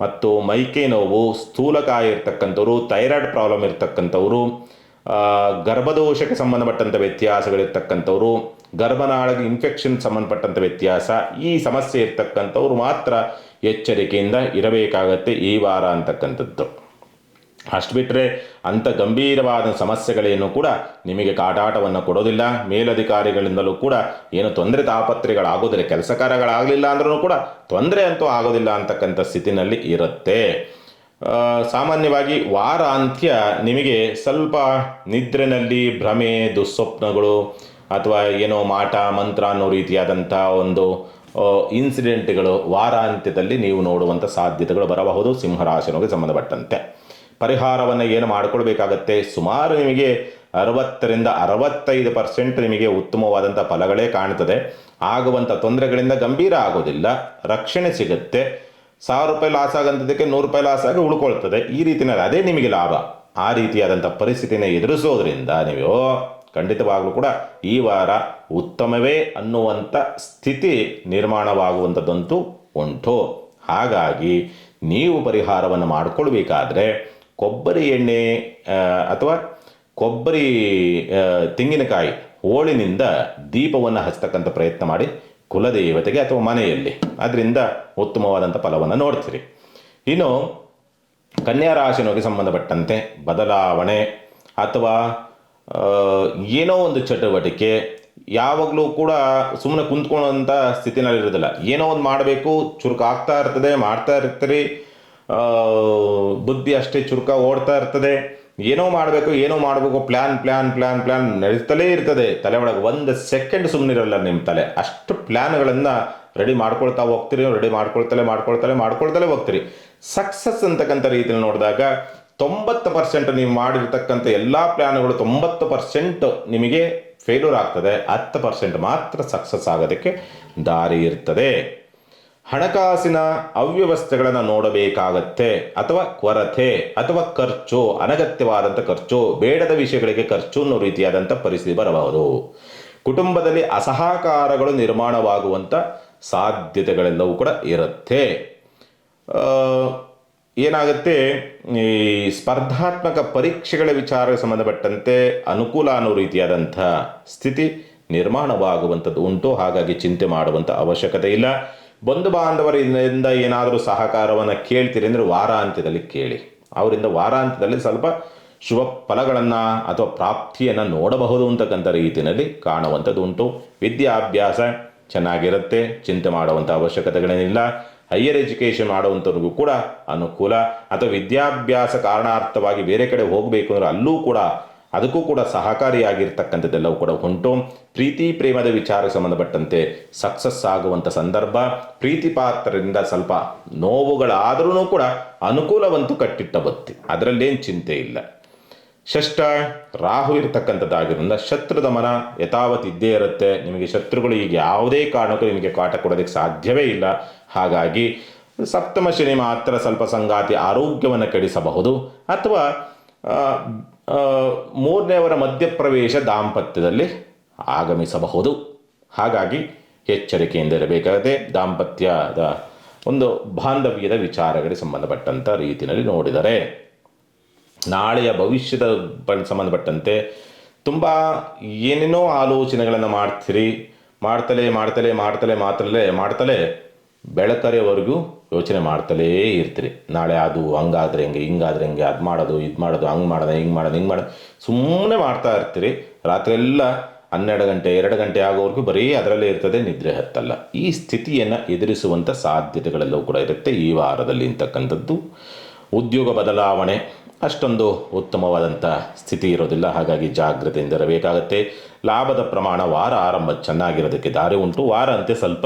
Speaker 1: ಮತ್ತು ಮೈಕೈ ನೋವು, ಸ್ಥೂಲಕಾಯ ಇರ್ತಕ್ಕಂಥವ್ರು, ಥೈರಾಯ್ಡ್ ಪ್ರಾಬ್ಲಮ್ ಇರ್ತಕ್ಕಂಥವ್ರು, ಗರ್ಭದೋಷಕ್ಕೆ ಸಂಬಂಧಪಟ್ಟಂಥ ವ್ಯತ್ಯಾಸಗಳಿರ್ತಕ್ಕಂಥವ್ರು, ಗರ್ಭನಾಳಗೆ ಇನ್ಫೆಕ್ಷನ್ ಸಂಬಂಧಪಟ್ಟಂಥ ವ್ಯತ್ಯಾಸ, ಈ ಸಮಸ್ಯೆ ಇರ್ತಕ್ಕಂಥವ್ರು ಮಾತ್ರ ಎಚ್ಚರಿಕೆಯಿಂದ ಇರಬೇಕಾಗತ್ತೆ ಈ ವಾರ ಅಂತಕ್ಕಂಥದ್ದು. ಅಷ್ಟು ಬಿಟ್ಟರೆ ಅಂಥ ಗಂಭೀರವಾದ ಸಮಸ್ಯೆಗಳೇನು ಕೂಡ ನಿಮಗೆ ಕಾಟಾಟವನ್ನು ಕೊಡೋದಿಲ್ಲ. ಮೇಲಧಿಕಾರಿಗಳಿಂದಲೂ ಕೂಡ ಏನು ತೊಂದರೆ ತಾಪತ್ರೆಗಳಾಗೋದಿಲ್ಲ. ಕೆಲಸ ಕಾರ್ಯಗಳಾಗಲಿಲ್ಲ ಅಂದ್ರೂ ಕೂಡ ತೊಂದರೆ ಅಂತೂ ಆಗೋದಿಲ್ಲ ಅಂತಕ್ಕಂಥ ಸ್ಥಿತಿನಲ್ಲಿ ಇರುತ್ತೆ. ಸಾಮಾನ್ಯವಾಗಿ ವಾರ ಅಂತ್ಯ ನಿಮಗೆ ಸ್ವಲ್ಪ ನಿದ್ರೆನಲ್ಲಿ ಭ್ರಮೆ, ದುಸ್ವಪ್ನಗಳು ಅಥವಾ ಏನೋ ಮಾಟ ಮಂತ್ರ ಅನ್ನೋ ರೀತಿಯಾದಂಥ ಒಂದು ಇನ್ಸಿಡೆಂಟ್ಗಳು ವಾರಾಂತ್ಯದಲ್ಲಿ ನೀವು ನೋಡುವಂಥ ಸಾಧ್ಯತೆಗಳು ಬರಬಹುದು ಸಿಂಹರಾಶಿಗೆ ಸಂಬಂಧಪಟ್ಟಂತೆ. ಪರಿಹಾರವನ್ನು ಏನು ಮಾಡಿಕೊಳ್ಬೇಕಾಗತ್ತೆ? ಸುಮಾರು ನಿಮಗೆ 60ರಿಂದ 65% ನಿಮಗೆ ಉತ್ತಮವಾದಂಥ ಫಲಗಳೇ ಕಾಣ್ತದೆ. ಆಗುವಂಥ ತೊಂದರೆಗಳಿಂದ ಗಂಭೀರ ಆಗೋದಿಲ್ಲ, ರಕ್ಷಣೆ ಸಿಗುತ್ತೆ. 1000 ರೂಪಾಯಿ ಲಾಸ್ ಆಗಂಥದ್ದಕ್ಕೆ 100 ರೂಪಾಯಿ ಲಾಸ್ ಆಗಿ ಉಳ್ಕೊಳ್ತದೆ. ಈ ರೀತಿಯಲ್ಲಿ ಅದೇ ನಿಮಗೆ ಲಾಭ. ಆ ರೀತಿಯಾದಂಥ ಪರಿಸ್ಥಿತಿನ ಎದುರಿಸೋದ್ರಿಂದ ನೀವು ಖಂಡಿತವಾಗಲೂ ಕೂಡ ಈ ವಾರ ಉತ್ತಮವೇ ಅನ್ನುವಂಥ ಸ್ಥಿತಿ ನಿರ್ಮಾಣವಾಗುವಂಥದ್ದಂತೂ ಉಂಟು. ಹಾಗಾಗಿ ನೀವು ಪರಿಹಾರವನ್ನು ಮಾಡಿಕೊಳ್ಬೇಕಾದ್ರೆ ಕೊಬ್ಬರಿ ಎಣ್ಣೆ ಅಥವಾ ಕೊಬ್ಬರಿ ತೆಂಗಿನಕಾಯಿ ಹೋಳಿನಿಂದ ದೀಪವನ್ನು ಹಚ್ಚತಕ್ಕಂಥ ಪ್ರಯತ್ನ ಮಾಡಿ ಕುಲದೇವತೆಗೆ ಅಥವಾ ಮನೆಯಲ್ಲಿ, ಅದರಿಂದ ಉತ್ತಮವಾದಂಥ ಫಲವನ್ನು ನೋಡ್ತೀರಿ. ಇನ್ನು ಕನ್ಯಾ ರಾಶಿನವರಿಗೆ ಸಂಬಂಧಪಟ್ಟಂತೆ ಬದಲಾವಣೆ ಅಥವಾ ಏನೋ ಒಂದು ಚಟುವಟಿಕೆ ಯಾವಾಗಲೂ ಕೂಡ ಸುಮ್ಮನೆ ಕುಂತ್ಕೊಳ್ಳೋಂಥ ಸ್ಥಿತಿನಲ್ಲಿರೋದಿಲ್ಲ. ಏನೋ ಒಂದು ಮಾಡಬೇಕು, ಚುರುಕು ಆಗ್ತಾ ಇರ್ತದೆ, ಮಾಡ್ತಾ ಇರ್ತೀರಿ. ಆ, ಬುದ್ಧಿ ಅಷ್ಟೇ ಚುರುಕ ಓಡ್ತಾ ಇರ್ತದೆ. ಏನೋ ಮಾಡಬೇಕು ಪ್ಲ್ಯಾನ್ ಪ್ಲ್ಯಾನ್ ಪ್ಲ್ಯಾನ್ ಪ್ಲ್ಯಾನ್ ನಡೀತಲೇ ಇರ್ತದೆ ತಲೆ ಒಳಗೆ. ಒಂದು ಸೆಕೆಂಡ್ ಸುಮ್ಮನಿರಲ್ಲ ನಿಮ್ಮ ತಲೆ. ಅಷ್ಟು ಪ್ಲ್ಯಾನ್ಗಳನ್ನು ರೆಡಿ ಮಾಡ್ಕೊಳ್ತಾ ಹೋಗ್ತೀರಿ, ರೆಡಿ ಮಾಡ್ಕೊಳ್ತಲೇ ಹೋಗ್ತೀರಿ. ಸಕ್ಸಸ್ ಅಂತಕ್ಕಂಥ ರೀತಿಯಲ್ಲಿ ನೋಡಿದಾಗ 90% ನೀವು ಮಾಡಿರ್ತಕ್ಕಂಥ ಎಲ್ಲ ಪ್ಲ್ಯಾನ್ಗಳು 90% ನಿಮಗೆ ಫೇಲ್ಯೂರ್ ಆಗ್ತದೆ, 10% ಮಾತ್ರ ಸಕ್ಸಸ್ ಆಗೋದಕ್ಕೆ ದಾರಿ ಇರ್ತದೆ. ಹಣಕಾಸಿನ ಅವ್ಯವಸ್ಥೆಗಳನ್ನು ನೋಡಬೇಕಾಗತ್ತೆ, ಅಥವಾ ಕೊರತೆ ಅಥವಾ ಖರ್ಚು, ಅನಗತ್ಯವಾದಂಥ ಖರ್ಚು, ಬೇಡದ ವಿಷಯಗಳಿಗೆ ಖರ್ಚು ಅನ್ನೋ ರೀತಿಯಾದಂಥ ಪರಿಸ್ಥಿತಿ ಬರಬಹುದು. ಕುಟುಂಬದಲ್ಲಿ ಅಸಹಕಾರಗಳು ನಿರ್ಮಾಣವಾಗುವಂಥ ಸಾಧ್ಯತೆಗಳೆಲ್ಲವೂ ಕೂಡ ಇರುತ್ತೆ. ಏನಾಗುತ್ತೆ, ಈ ಸ್ಪರ್ಧಾತ್ಮಕ ಪರೀಕ್ಷೆಗಳ ವಿಚಾರಕ್ಕೆ ಸಂಬಂಧಪಟ್ಟಂತೆ ಅನುಕೂಲ ಅನ್ನೋ ರೀತಿಯಾದಂಥ ಸ್ಥಿತಿ ನಿರ್ಮಾಣವಾಗುವಂಥದ್ದು ಉಂಟು. ಹಾಗಾಗಿ ಚಿಂತೆ ಮಾಡುವಂಥ ಅವಶ್ಯಕತೆ ಇಲ್ಲ. ಬಂಧು ಬಾಂಧವರಿಂದ ಏನಾದರೂ ಸಹಕಾರವನ್ನು ಕೇಳ್ತೀರಿ ಅಂದರೆ ವಾರಾಂತ್ಯದಲ್ಲಿ ಕೇಳಿ. ಅವರಿಂದ ವಾರಾಂತ್ಯದಲ್ಲಿ ಸ್ವಲ್ಪ ಶುಭ ಫಲಗಳನ್ನು ಅಥವಾ ಪ್ರಾಪ್ತಿಯನ್ನು ನೋಡಬಹುದು ಅಂತಕ್ಕಂಥ ರೀತಿಯಲ್ಲಿ ಕಾಣುವಂಥದ್ದು ಉಂಟು. ವಿದ್ಯಾಭ್ಯಾಸ ಚೆನ್ನಾಗಿರುತ್ತೆ, ಚಿಂತೆ ಮಾಡುವಂಥ ಅವಶ್ಯಕತೆಗಳೇನಿಲ್ಲ. ಹೈಯರ್ ಎಜುಕೇಷನ್ ಮಾಡುವಂಥವ್ರಿಗೂ ಕೂಡ ಅನುಕೂಲ, ಅಥವಾ ವಿದ್ಯಾಭ್ಯಾಸ ಕಾರಣಾರ್ಥವಾಗಿ ಬೇರೆ ಕಡೆ ಹೋಗಬೇಕು ಅಂದರೆ ಅದಕ್ಕೂ ಕೂಡ ಸಹಕಾರಿಯಾಗಿರ್ತಕ್ಕಂಥದ್ದೆಲ್ಲವೂ ಕೂಡ ಉಂಟು. ಪ್ರೀತಿ ಪ್ರೇಮದ ವಿಚಾರಕ್ಕೆ ಸಂಬಂಧಪಟ್ಟಂತೆ ಸಕ್ಸಸ್ ಆಗುವಂಥ ಸಂದರ್ಭ. ಪ್ರೀತಿ ಪಾತ್ರರಿಂದ ಸ್ವಲ್ಪ ನೋವುಗಳಾದರೂ ಕೂಡ ಅನುಕೂಲವಂತೂ ಕಟ್ಟಿಟ್ಟ ಬತ್ತಿ, ಅದರಲ್ಲೇನು ಚಿಂತೆ ಇಲ್ಲ. ಷಷ್ಠ ರಾಹು ಇರತಕ್ಕಂಥದ್ದಾಗಿರೋದ್ರಿಂದ ಶತ್ರು ದಮನ ಯಥಾವತ್ ಇದ್ದೇ ಇರುತ್ತೆ. ನಿಮಗೆ ಶತ್ರುಗಳು ಈಗ ಯಾವುದೇ ಕಾರಣಕ್ಕೂ ನಿಮಗೆ ಕಾಟ ಕೊಡೋದಕ್ಕೆ ಸಾಧ್ಯವೇ ಇಲ್ಲ. ಹಾಗಾಗಿ ಸಪ್ತಮ ಶನಿ ಮಾತ್ರ ಸ್ವಲ್ಪ ಸಂಗಾತಿ ಆರೋಗ್ಯವನ್ನು ಕೆಡಿಸಬಹುದು, ಅಥವಾ ಮೂರನೆಯವರ ಮಧ್ಯಪ್ರವೇಶ ದಾಂಪತ್ಯದಲ್ಲಿ ಆಗಮಿಸಬಹುದು. ಹಾಗಾಗಿ ಎಚ್ಚರಿಕೆಯಿಂದ ಇರಬೇಕಾಗುತ್ತೆ. ದಾಂಪತ್ಯದ ಒಂದು ಬಾಂಧವ್ಯದ ವಿಚಾರಗಳಿಗೆ ಸಂಬಂಧಪಟ್ಟಂಥ ರೀತಿಯಲ್ಲಿ ನೋಡಿದರೆ, ನಾಳೆಯ ಭವಿಷ್ಯದ ಸಂಬಂಧಪಟ್ಟಂತೆ ತುಂಬ ಏನೇನೋ ಆಲೋಚನೆಗಳನ್ನು ಮಾಡ್ತಲೇ ಬೆಳಕರೆಯವರೆಗೂ ಯೋಚನೆ ಮಾಡ್ತಲೇ ಇರ್ತೀರಿ. ನಾಳೆ ಅದು ಹಂಗಾದ್ರೆ ಹೆಂಗೆ, ಹಿಂಗಾದ್ರೆ ಹೆಂಗೆ, ಅದು ಮಾಡೋದು ಹಂಗೆ ಮಾಡೋದು ಸುಮ್ಮನೆ ಮಾಡ್ತಾ ಇರ್ತೀರಿ. ರಾತ್ರಿ ಎಲ್ಲ 12 ಗಂಟೆ 2 ಗಂಟೆ ಆಗೋವರೆಗೂ ಬರೀ ಅದರಲ್ಲೇ ಇರ್ತದೆ, ನಿದ್ರೆ ಹತ್ತಲ್ಲ. ಈ ಸ್ಥಿತಿಯನ್ನು ಎದುರಿಸುವಂಥ ಸಾಧ್ಯತೆಗಳೆಲ್ಲವೂ ಕೂಡ ಇರುತ್ತೆ ಈ ವಾರದಲ್ಲಿ ಅಂತಕ್ಕಂಥದ್ದು. ಉದ್ಯೋಗ ಬದಲಾವಣೆ ಅಷ್ಟೊಂದು ಉತ್ತಮವಾದಂಥ ಸ್ಥಿತಿ ಇರೋದಿಲ್ಲ, ಹಾಗಾಗಿ ಜಾಗ್ರತೆಯಿಂದ ಇರಬೇಕಾಗತ್ತೆ. ಲಾಭದ ಪ್ರಮಾಣ ವಾರ ಆರಂಭ ಚೆನ್ನಾಗಿರೋದಕ್ಕೆ ದಾರಿ ಉಂಟು. ವಾರ ಅಂತೆ ಸ್ವಲ್ಪ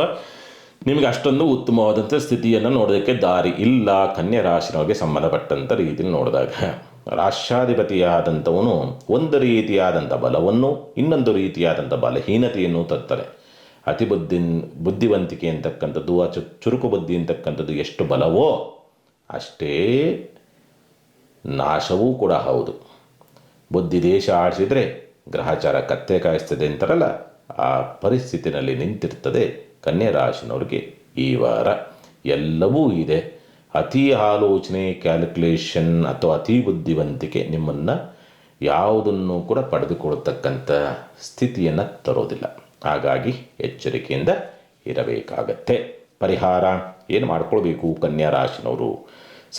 Speaker 1: ನಿಮಗೆ ಅಷ್ಟೊಂದು ಉತ್ತಮವಾದಂಥ ಸ್ಥಿತಿಯನ್ನು ನೋಡೋದಕ್ಕೆ ದಾರಿ ಇಲ್ಲ. ಕನ್ಯಾ ರಾಶಿನವರಿಗೆ ಸಂಬಂಧಪಟ್ಟಂಥ ರೀತಿಯಲ್ಲಿ ನೋಡಿದಾಗ, ರಾಷ್ಟ್ರಾಧಿಪತಿಯಾದಂಥವನು ಒಂದು ರೀತಿಯಾದಂಥ ಬಲವನ್ನು, ಇನ್ನೊಂದು ರೀತಿಯಾದಂಥ ಬಲಹೀನತೆಯನ್ನು ತರ್ತಾರೆ. ಬುದ್ಧಿವಂತಿಕೆ ಅಂತಕ್ಕಂಥದ್ದು, ಚುರುಕು ಬುದ್ಧಿ ಅಂತಕ್ಕಂಥದ್ದು ಎಷ್ಟು ಬಲವೋ ಅಷ್ಟೇ ನಾಶವೂ ಕೂಡ ಹೌದು. ಬುದ್ಧಿ ದೇಶ ಆಡಿಸಿದರೆ ಗ್ರಹಚಾರ ಕತ್ತೆ ಕಾಯಿಸ್ತದೆ ಅಂತಾರಲ್ಲ, ಆ ಪರಿಸ್ಥಿತಿನಲ್ಲಿ ನಿಂತಿರ್ತದೆ ಕನ್ಯಾ ರಾಶಿನವ್ರಿಗೆ ಈ ವಾರ. ಎಲ್ಲವೂ ಇದೆ. ಅತಿ ಆಲೋಚನೆ, ಕ್ಯಾಲ್ಕುಲೇಷನ್ ಅಥವಾ ಅತಿ ಬುದ್ಧಿವಂತಿಕೆ ನಿಮ್ಮನ್ನು ಯಾವುದನ್ನು ಕೂಡ ಪಡೆದುಕೊಳ್ಳತಕ್ಕಂಥ ಸ್ಥಿತಿಯನ್ನು ತರೋದಿಲ್ಲ. ಹಾಗಾಗಿ ಎಚ್ಚರಿಕೆಯಿಂದ ಇರಬೇಕಾಗತ್ತೆ. ಪರಿಹಾರ ಏನು ಮಾಡ್ಕೊಳ್ಬೇಕು ಕನ್ಯಾ ರಾಶಿನವರು?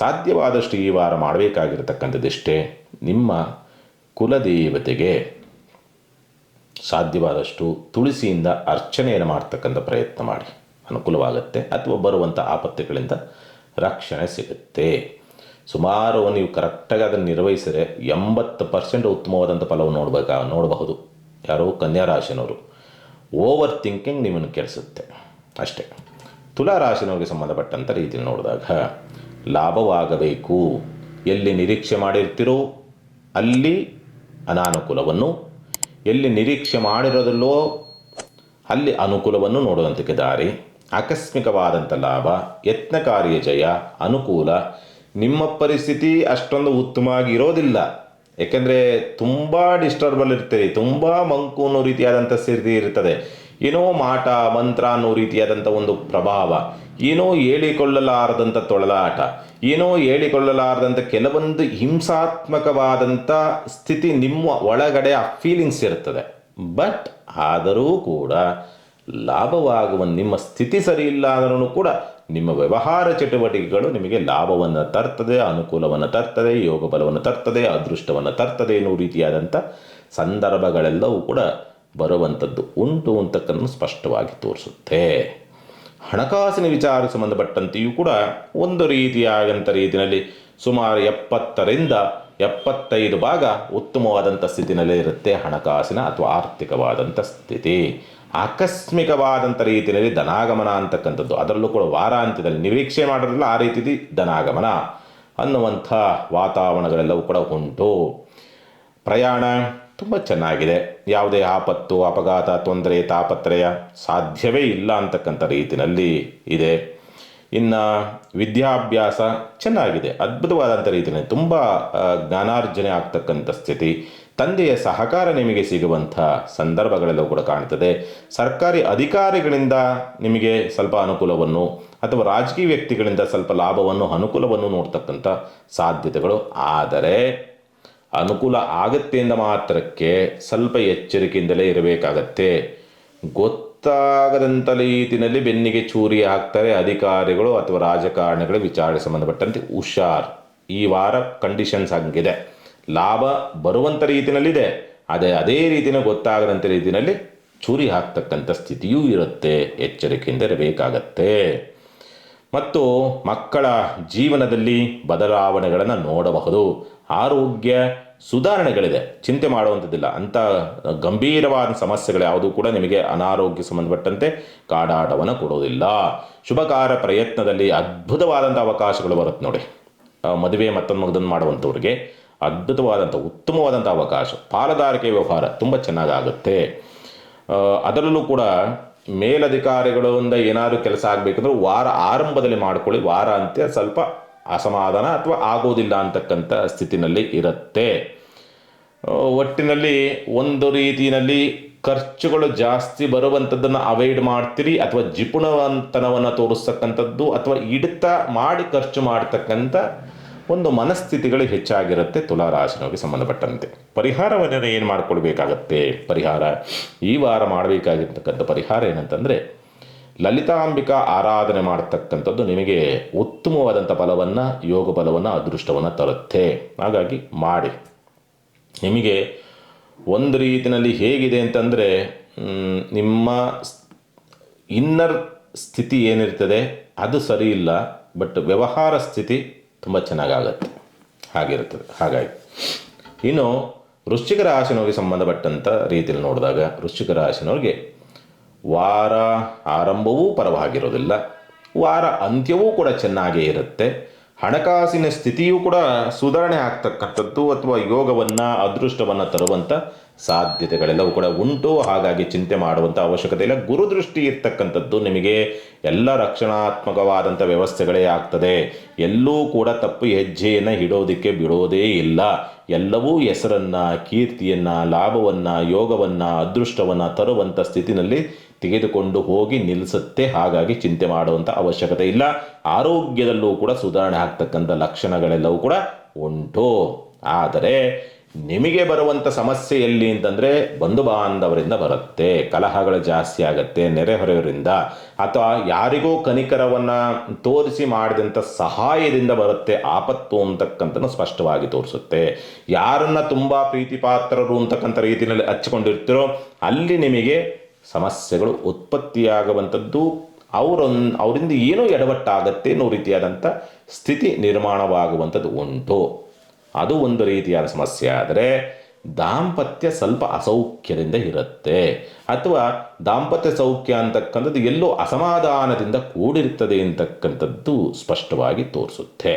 Speaker 1: ಸಾಧ್ಯವಾದಷ್ಟು ಈ ವಾರ ಮಾಡಬೇಕಾಗಿರತಕ್ಕಂಥದ್ದಿಷ್ಟೇ, ನಿಮ್ಮ ಕುಲದೇವತೆಗೆ ಸಾಧ್ಯವಾದಷ್ಟು ತುಳಸಿಯಿಂದ ಅರ್ಚನೆಯನ್ನು ಮಾಡ್ತಕ್ಕಂಥ ಪ್ರಯತ್ನ ಮಾಡಿ, ಅನುಕೂಲವಾಗುತ್ತೆ. ಅಥವಾ ಬರುವಂಥ ಆಪತ್ತುಗಳಿಂದ ರಕ್ಷಣೆ ಸಿಗುತ್ತೆ. ಸುಮಾರು ನೀವು ಕರೆಕ್ಟಾಗಿ ಅದನ್ನು ನಿರ್ವಹಿಸಿದರೆ 80% ಉತ್ತಮವಾದಂಥ ಫಲವನ್ನು ನೋಡಬಹುದು. ಯಾರೋ ಕನ್ಯಾ ರಾಶಿನವರು. ಓವರ್ ಥಿಂಕಿಂಗ್ ನಿಮ್ಮನ್ನು ಕೆಡಿಸುತ್ತೆ ಅಷ್ಟೇ. ತುಲಾ ರಾಶಿನವರಿಗೆ ಸಂಬಂಧಪಟ್ಟಂಥ ರೀತಿಯಲ್ಲಿ ನೋಡಿದಾಗ, ಲಾಭವಾಗಬೇಕು, ಎಲ್ಲಿ ನಿರೀಕ್ಷೆ ಮಾಡಿರ್ತೀರೋ ಅಲ್ಲಿ ಅನಾನುಕೂಲವನ್ನು, ಎಲ್ಲಿ ನಿರೀಕ್ಷೆ ಮಾಡಿರೋದಿಲ್ಲೋ ಅಲ್ಲಿ ಅನುಕೂಲವನ್ನು ನೋಡುವಂಥಕ್ಕೆ ದಾರಿ. ಆಕಸ್ಮಿಕವಾದಂಥ ಲಾಭ, ಯತ್ನಕಾರ್ಯ ಜಯ, ಅನುಕೂಲ. ನಿಮ್ಮ ಪರಿಸ್ಥಿತಿ ಅಷ್ಟೊಂದು ಉತ್ತಮವಾಗಿ ಇರೋದಿಲ್ಲ, ಏಕೆಂದರೆ ತುಂಬ ಡಿಸ್ಟರ್ಬಲ್ ಇರ್ತೀರಿ, ತುಂಬ ಮಂಕು ಅನ್ನೋ ರೀತಿಯಾದಂಥ ಸ್ಥಿತಿ ಇರ್ತದೆ. ಏನೋ ಮಾಟ ಮಂತ್ರ ಅನ್ನೋ ರೀತಿಯಾದಂಥ ಒಂದು ಪ್ರಭಾವ, ಏನೋ ಹೇಳಿಕೊಳ್ಳಲಾರದಂಥ ತೊಳಲಾಟ, ಏನೋ ಹೇಳಿಕೊಳ್ಳಲಾರದಂಥ ಕೆಲವೊಂದು ಹಿಂಸಾತ್ಮಕವಾದಂಥ ಸ್ಥಿತಿ ನಿಮ್ಮ ಒಳಗಡೆ ಆ ಫೀಲಿಂಗ್ಸ್ ಇರ್ತದೆ. ಬಟ್ ಆದರೂ ಕೂಡ ಲಾಭವಾಗುವ ನಿಮ್ಮ ಸ್ಥಿತಿ ಸರಿ ಇಲ್ಲ ಆದರೂ ಕೂಡ ನಿಮ್ಮ ವ್ಯವಹಾರ ಚಟುವಟಿಕೆಗಳು ನಿಮಗೆ ಲಾಭವನ್ನು ತರ್ತದೆ, ಅನುಕೂಲವನ್ನು ತರ್ತದೆ, ಯೋಗ ಬಲವನ್ನು ತರ್ತದೆ, ಅದೃಷ್ಟವನ್ನು ತರ್ತದೆ ಎನ್ನುವ ರೀತಿಯಾದಂಥ ಸಂದರ್ಭಗಳೆಲ್ಲವೂ ಕೂಡ ಬರುವಂಥದ್ದು ಉಂಟು ಅಂತಕ್ಕನ್ನು ಸ್ಪಷ್ಟವಾಗಿ ತೋರಿಸುತ್ತೆ. ಹಣಕಾಸಿನ ವಿಚಾರಕ್ಕೆ ಸಂಬಂಧಪಟ್ಟಂತೆಯೂ ಕೂಡ ಒಂದು ರೀತಿಯಾದಂಥ ಸುಮಾರು 70ರಿಂದ 75 ಭಾಗ ಉತ್ತಮವಾದಂಥ ಸ್ಥಿತಿನಲ್ಲೇ ಇರುತ್ತೆ ಹಣಕಾಸಿನ ಅಥವಾ ಆರ್ಥಿಕವಾದಂಥ ಸ್ಥಿತಿ. ಆಕಸ್ಮಿಕವಾದಂಥ ರೀತಿಯಲ್ಲಿ ಧನಾಗಮನ ಅಂತಕ್ಕಂಥದ್ದು, ಅದರಲ್ಲೂ ಕೂಡ ವಾರಾಂತ್ಯದಲ್ಲಿ ನಿರೀಕ್ಷೆ ಮಾಡೋದ್ರಲ್ಲ ಆ ರೀತಿ ಧನಾಗಮನ ಅನ್ನುವಂಥ ವಾತಾವರಣಗಳೆಲ್ಲವೂ ಕೂಡ ಉಂಟು. ಪ್ರಯಾಣ ತುಂಬ ಚೆನ್ನಾಗಿದೆ, ಯಾವುದೇ ಆಪತ್ತು ಅಪಘಾತ ತೊಂದರೆ ತಾಪತ್ರಯ ಸಾಧ್ಯವೇ ಇಲ್ಲ ಅಂತಕ್ಕಂಥ ರೀತಿಯಲ್ಲಿ ಇದೆ. ಇನ್ನು ವಿದ್ಯಾಭ್ಯಾಸ ಚೆನ್ನಾಗಿದೆ, ಅದ್ಭುತವಾದಂಥ ರೀತಿಯಲ್ಲಿ ತುಂಬ ಜ್ಞಾನಾರ್ಜನೆ ಆಗ್ತಕ್ಕಂಥ ಸ್ಥಿತಿ. ತಂದೆಯ ಸಹಕಾರ ನಿಮಗೆ ಸಿಗುವಂಥ ಸಂದರ್ಭಗಳೆಲ್ಲವೂ ಕೂಡ ಕಾಣ್ತದೆ. ಸರ್ಕಾರಿ ಅಧಿಕಾರಿಗಳಿಂದ ನಿಮಗೆ ಸ್ವಲ್ಪ ಅನುಕೂಲವನ್ನು ಅಥವಾ ರಾಜಕೀಯ ವ್ಯಕ್ತಿಗಳಿಂದ ಸ್ವಲ್ಪ ಲಾಭವನ್ನು ಅನುಕೂಲವನ್ನು ನೋಡ್ತಕ್ಕಂಥ ಸಾಧ್ಯತೆಗಳು. ಆದರೆ ಅನುಕೂಲ ಆಗತ್ತೆ ಎಂದ ಮಾತ್ರಕ್ಕೆ ಸ್ವಲ್ಪ ಎಚ್ಚರಿಕೆಯಿಂದಲೇ ಇರಬೇಕಾಗತ್ತೆ. ಗೊತ್ತಾಗದಂಥ ರೀತಿಯಲ್ಲಿ ಬೆನ್ನಿಗೆ ಚೂರಿ ಹಾಕ್ತಾರೆ ಅಧಿಕಾರಿಗಳು ಅಥವಾ ರಾಜಕಾರಣಿಗಳು. ವಿಚಾರಣೆಗೆ ಸಂಬಂಧಪಟ್ಟಂತೆ ಹುಷಾರ್. ಈ ವಾರ ಕಂಡೀಷನ್ಸ್ ಹಂಗಿದೆ, ಲಾಭ ಬರುವಂಥ ರೀತಿಯಲ್ಲಿದೆ, ಅದೇ ರೀತಿಯ ಗೊತ್ತಾಗದಂಥ ರೀತಿಯಲ್ಲಿ ಚೂರಿ ಹಾಕ್ತಕ್ಕಂಥ ಸ್ಥಿತಿಯೂ ಇರುತ್ತೆ. ಎಚ್ಚರಿಕೆಯಿಂದ ಇರಬೇಕಾಗತ್ತೆ. ಮತ್ತು ಮಕ್ಕಳ ಜೀವನದಲ್ಲಿ ಬದಲಾವಣೆಗಳನ್ನು ನೋಡಬಹುದು. ಆರೋಗ್ಯ ಸುಧಾರಣೆಗಳಿದೆ, ಚಿಂತೆ ಮಾಡುವಂಥದ್ದಿಲ್ಲ. ಅಂಥ ಗಂಭೀರವಾದ ಸಮಸ್ಯೆಗಳು ಯಾವುದೂ ಕೂಡ ನಿಮಗೆ ಅನಾರೋಗ್ಯ ಸಂಬಂಧಪಟ್ಟಂತೆ ಕಾಡಾಟವನ್ನು ಕೊಡೋದಿಲ್ಲ. ಶುಭಕಾರ ಪ್ರಯತ್ನದಲ್ಲಿ ಅದ್ಭುತವಾದಂಥ ಅವಕಾಶಗಳು ಬರುತ್ತೆ ನೋಡಿ. ಮದುವೆ ಮತ್ತೊಂದು ಮಾಡುವಂಥವ್ರಿಗೆ ಅದ್ಭುತವಾದಂಥ ಉತ್ತಮವಾದಂಥ ಅವಕಾಶ. ಪಾಲುದಾರಿಕೆ ವ್ಯವಹಾರ ತುಂಬ ಚೆನ್ನಾಗಾಗುತ್ತೆ. ಅದರಲ್ಲೂ ಕೂಡ ಮೇಲಧಿಕಾರಿಗಳಿಂದ ಏನಾದರೂ ಕೆಲಸ ಆಗಬೇಕಂದ್ರೆ ವಾರ ಆರಂಭದಲ್ಲಿ ಮಾಡ್ಕೊಳ್ಳಿ. ವಾರ ಅಂತ್ಯ ಸ್ವಲ್ಪ ಅಸಮಾಧಾನ ಅಥವಾ ಆಗೋದಿಲ್ಲ ಅಂತಕ್ಕಂಥ ಸ್ಥಿತಿನಲ್ಲಿ ಇರುತ್ತೆ. ಒಟ್ಟಿನಲ್ಲಿ ಒಂದು ರೀತಿಯಲ್ಲಿ ಖರ್ಚುಗಳು ಜಾಸ್ತಿ ಬರುವಂಥದ್ದನ್ನು ಅವಾಯ್ಡ್ ಮಾಡ್ತೀರಿ, ಅಥವಾ ಜಿಪುಣತನವನ್ನು ತೋರಿಸ್ತಕ್ಕಂಥದ್ದು ಅಥವಾ ಹಿಡಿತ ಮಾಡಿ ಖರ್ಚು ಮಾಡ್ತಕ್ಕಂಥ ಒಂದು ಮನಸ್ಥಿತಿಗಳು ಹೆಚ್ಚಾಗಿರುತ್ತೆ ತುಲಾರಾಶಿನವರಿಗೆ ಸಂಬಂಧಪಟ್ಟಂತೆ. ಪರಿಹಾರವನ್ನು ಏನು ಮಾಡ್ಕೊಳ್ಬೇಕಾಗತ್ತೆ? ಪರಿಹಾರ ಈ ವಾರ ಮಾಡಬೇಕಾಗಿರ್ತಕ್ಕಂಥ ಪರಿಹಾರ ಏನಂತಂದರೆ, ಲಲಿತಾಂಬಿಕಾ ಆರಾಧನೆ ಮಾಡ್ತಕ್ಕಂಥದ್ದು ನಿಮಗೆ ಉತ್ತಮವಾದಂಥ ಫಲವನ್ನು, ಯೋಗ ಬಲವನ್ನು, ಅದೃಷ್ಟವನ್ನು ತರುತ್ತೆ. ಹಾಗಾಗಿ ಮಾಡಿ. ನಿಮಗೆ ಒಂದು ರೀತಿಯಲ್ಲಿ ಹೇಗಿದೆ ಅಂತಂದರೆ, ನಿಮ್ಮ ಇನ್ನರ್ ಸ್ಥಿತಿ ಏನಿರ್ತದೆ ಅದು ಸರಿ ಇಲ್ಲ, ಬಟ್ ವ್ಯವಹಾರ ಸ್ಥಿತಿ ತುಂಬ ಚೆನ್ನಾಗಾಗತ್ತೆ, ಹಾಗಿರ್ತದೆ. ಹಾಗಾಗಿ ಇನ್ನು ವೃಶ್ಚಿಕ ರಾಶಿನವರಿಗೆ ಸಂಬಂಧಪಟ್ಟಂಥ ರೀತಿಯಲ್ಲಿ ನೋಡಿದಾಗ, ವೃಶ್ಚಿಕ ರಾಶಿನವ್ರಿಗೆ ವಾರ ಆರಂಭವೂ ಪರವಾಗಿರೋದಿಲ್ಲ, ವಾರ ಅಂತ್ಯವೂ ಕೂಡ ಚೆನ್ನಾಗೇ ಇರುತ್ತೆ. ಹಣಕಾಸಿನ ಸ್ಥಿತಿಯೂ ಕೂಡ ಸುಧಾರಣೆ ಆಗ್ತಕ್ಕಂಥದ್ದು ಅಥವಾ ಯೋಗವನ್ನು, ಅದೃಷ್ಟವನ್ನು ತರುವಂಥ ಸಾಧ್ಯತೆಗಳೆಲ್ಲವೂ ಕೂಡ ಉಂಟು. ಹಾಗಾಗಿ ಚಿಂತೆ ಮಾಡುವಂಥ ಅವಶ್ಯಕತೆ ಇಲ್ಲ. ಗುರುದೃಷ್ಟಿ ಇರ್ತಕ್ಕಂಥದ್ದು ನಿಮಗೆ ಎಲ್ಲ ರಕ್ಷಣಾತ್ಮಕವಾದಂಥ ವ್ಯವಸ್ಥೆಗಳೇ ಆಗ್ತದೆ. ಎಲ್ಲೂ ಕೂಡ ತಪ್ಪು ಹೆಜ್ಜೆಯನ್ನು ಇಡೋದಕ್ಕೆ ಬಿಡೋದೇ ಇಲ್ಲ. ಎಲ್ಲವೂ ಹೆಸರನ್ನು, ಕೀರ್ತಿಯನ್ನು, ಲಾಭವನ್ನು, ಯೋಗವನ್ನು, ಅದೃಷ್ಟವನ್ನು ತರುವಂಥ ಸ್ಥಿತಿನಲ್ಲಿ ತೆಗೆದುಕೊಂಡು ಹೋಗಿ ನಿಲ್ಲಿಸುತ್ತೆ. ಹಾಗಾಗಿ ಚಿಂತೆ ಮಾಡುವಂಥ ಅವಶ್ಯಕತೆ ಇಲ್ಲ. ಆರೋಗ್ಯದಲ್ಲೂ ಕೂಡ ಸುಧಾರಣೆ ಆಗ್ತಕ್ಕಂಥ ಲಕ್ಷಣಗಳೆಲ್ಲವೂ ಕೂಡ ಉಂಟು. ಆದರೆ ನಿಮಗೆ ಬರುವಂಥ ಸಮಸ್ಯೆ ಎಲ್ಲಿ ಅಂತಂದರೆ, ಬಂಧು ಬಾಂಧವರಿಂದ ಬರುತ್ತೆ. ಕಲಹಗಳು ಜಾಸ್ತಿ ಆಗುತ್ತೆ, ನೆರೆಹೊರೆಯವರಿಂದ ಅಥವಾ ಯಾರಿಗೂ ಕನಿಕರವನ್ನು ತೋರಿಸಿ ಮಾಡಿದಂಥ ಸಹಾಯದಿಂದ ಬರುತ್ತೆ. ಆಪತ್ತು ಅಂತಕ್ಕಂಥದ್ದು ಸ್ಪಷ್ಟವಾಗಿ ತೋರಿಸುತ್ತೆ. ಯಾರನ್ನು ತುಂಬ ಪ್ರೀತಿ ಪಾತ್ರರು ಅಂತಕ್ಕಂಥ ರೀತಿಯಲ್ಲಿ ಹಚ್ಕೊಂಡಿರ್ತೀರೋ ಅಲ್ಲಿ ನಿಮಗೆ ಸಮಸ್ಯೆಗಳು ಉತ್ಪತ್ತಿಯಾಗುವಂಥದ್ದು, ಅವರಿಂದ ಏನೋ ಎಡವಟ್ಟಾಗತ್ತೆ ಅನ್ನೋ ರೀತಿಯಾದಂಥ ಸ್ಥಿತಿ ನಿರ್ಮಾಣವಾಗುವಂಥದ್ದು ಉಂಟು. ಅದು ಒಂದು ರೀತಿಯಾದ ಸಮಸ್ಯೆ. ಆದರೆ ದಾಂಪತ್ಯ ಸ್ವಲ್ಪ ಅಸೌಖ್ಯದಿಂದ ಇರುತ್ತೆ, ಅಥವಾ ದಾಂಪತ್ಯ ಸೌಖ್ಯ ಅಂತಕ್ಕಂಥದ್ದು ಎಲ್ಲೋ ಅಸಮಾಧಾನದಿಂದ ಕೂಡಿರ್ತದೆ ಅಂತಕ್ಕಂಥದ್ದು ಸ್ಪಷ್ಟವಾಗಿ ತೋರಿಸುತ್ತೆ.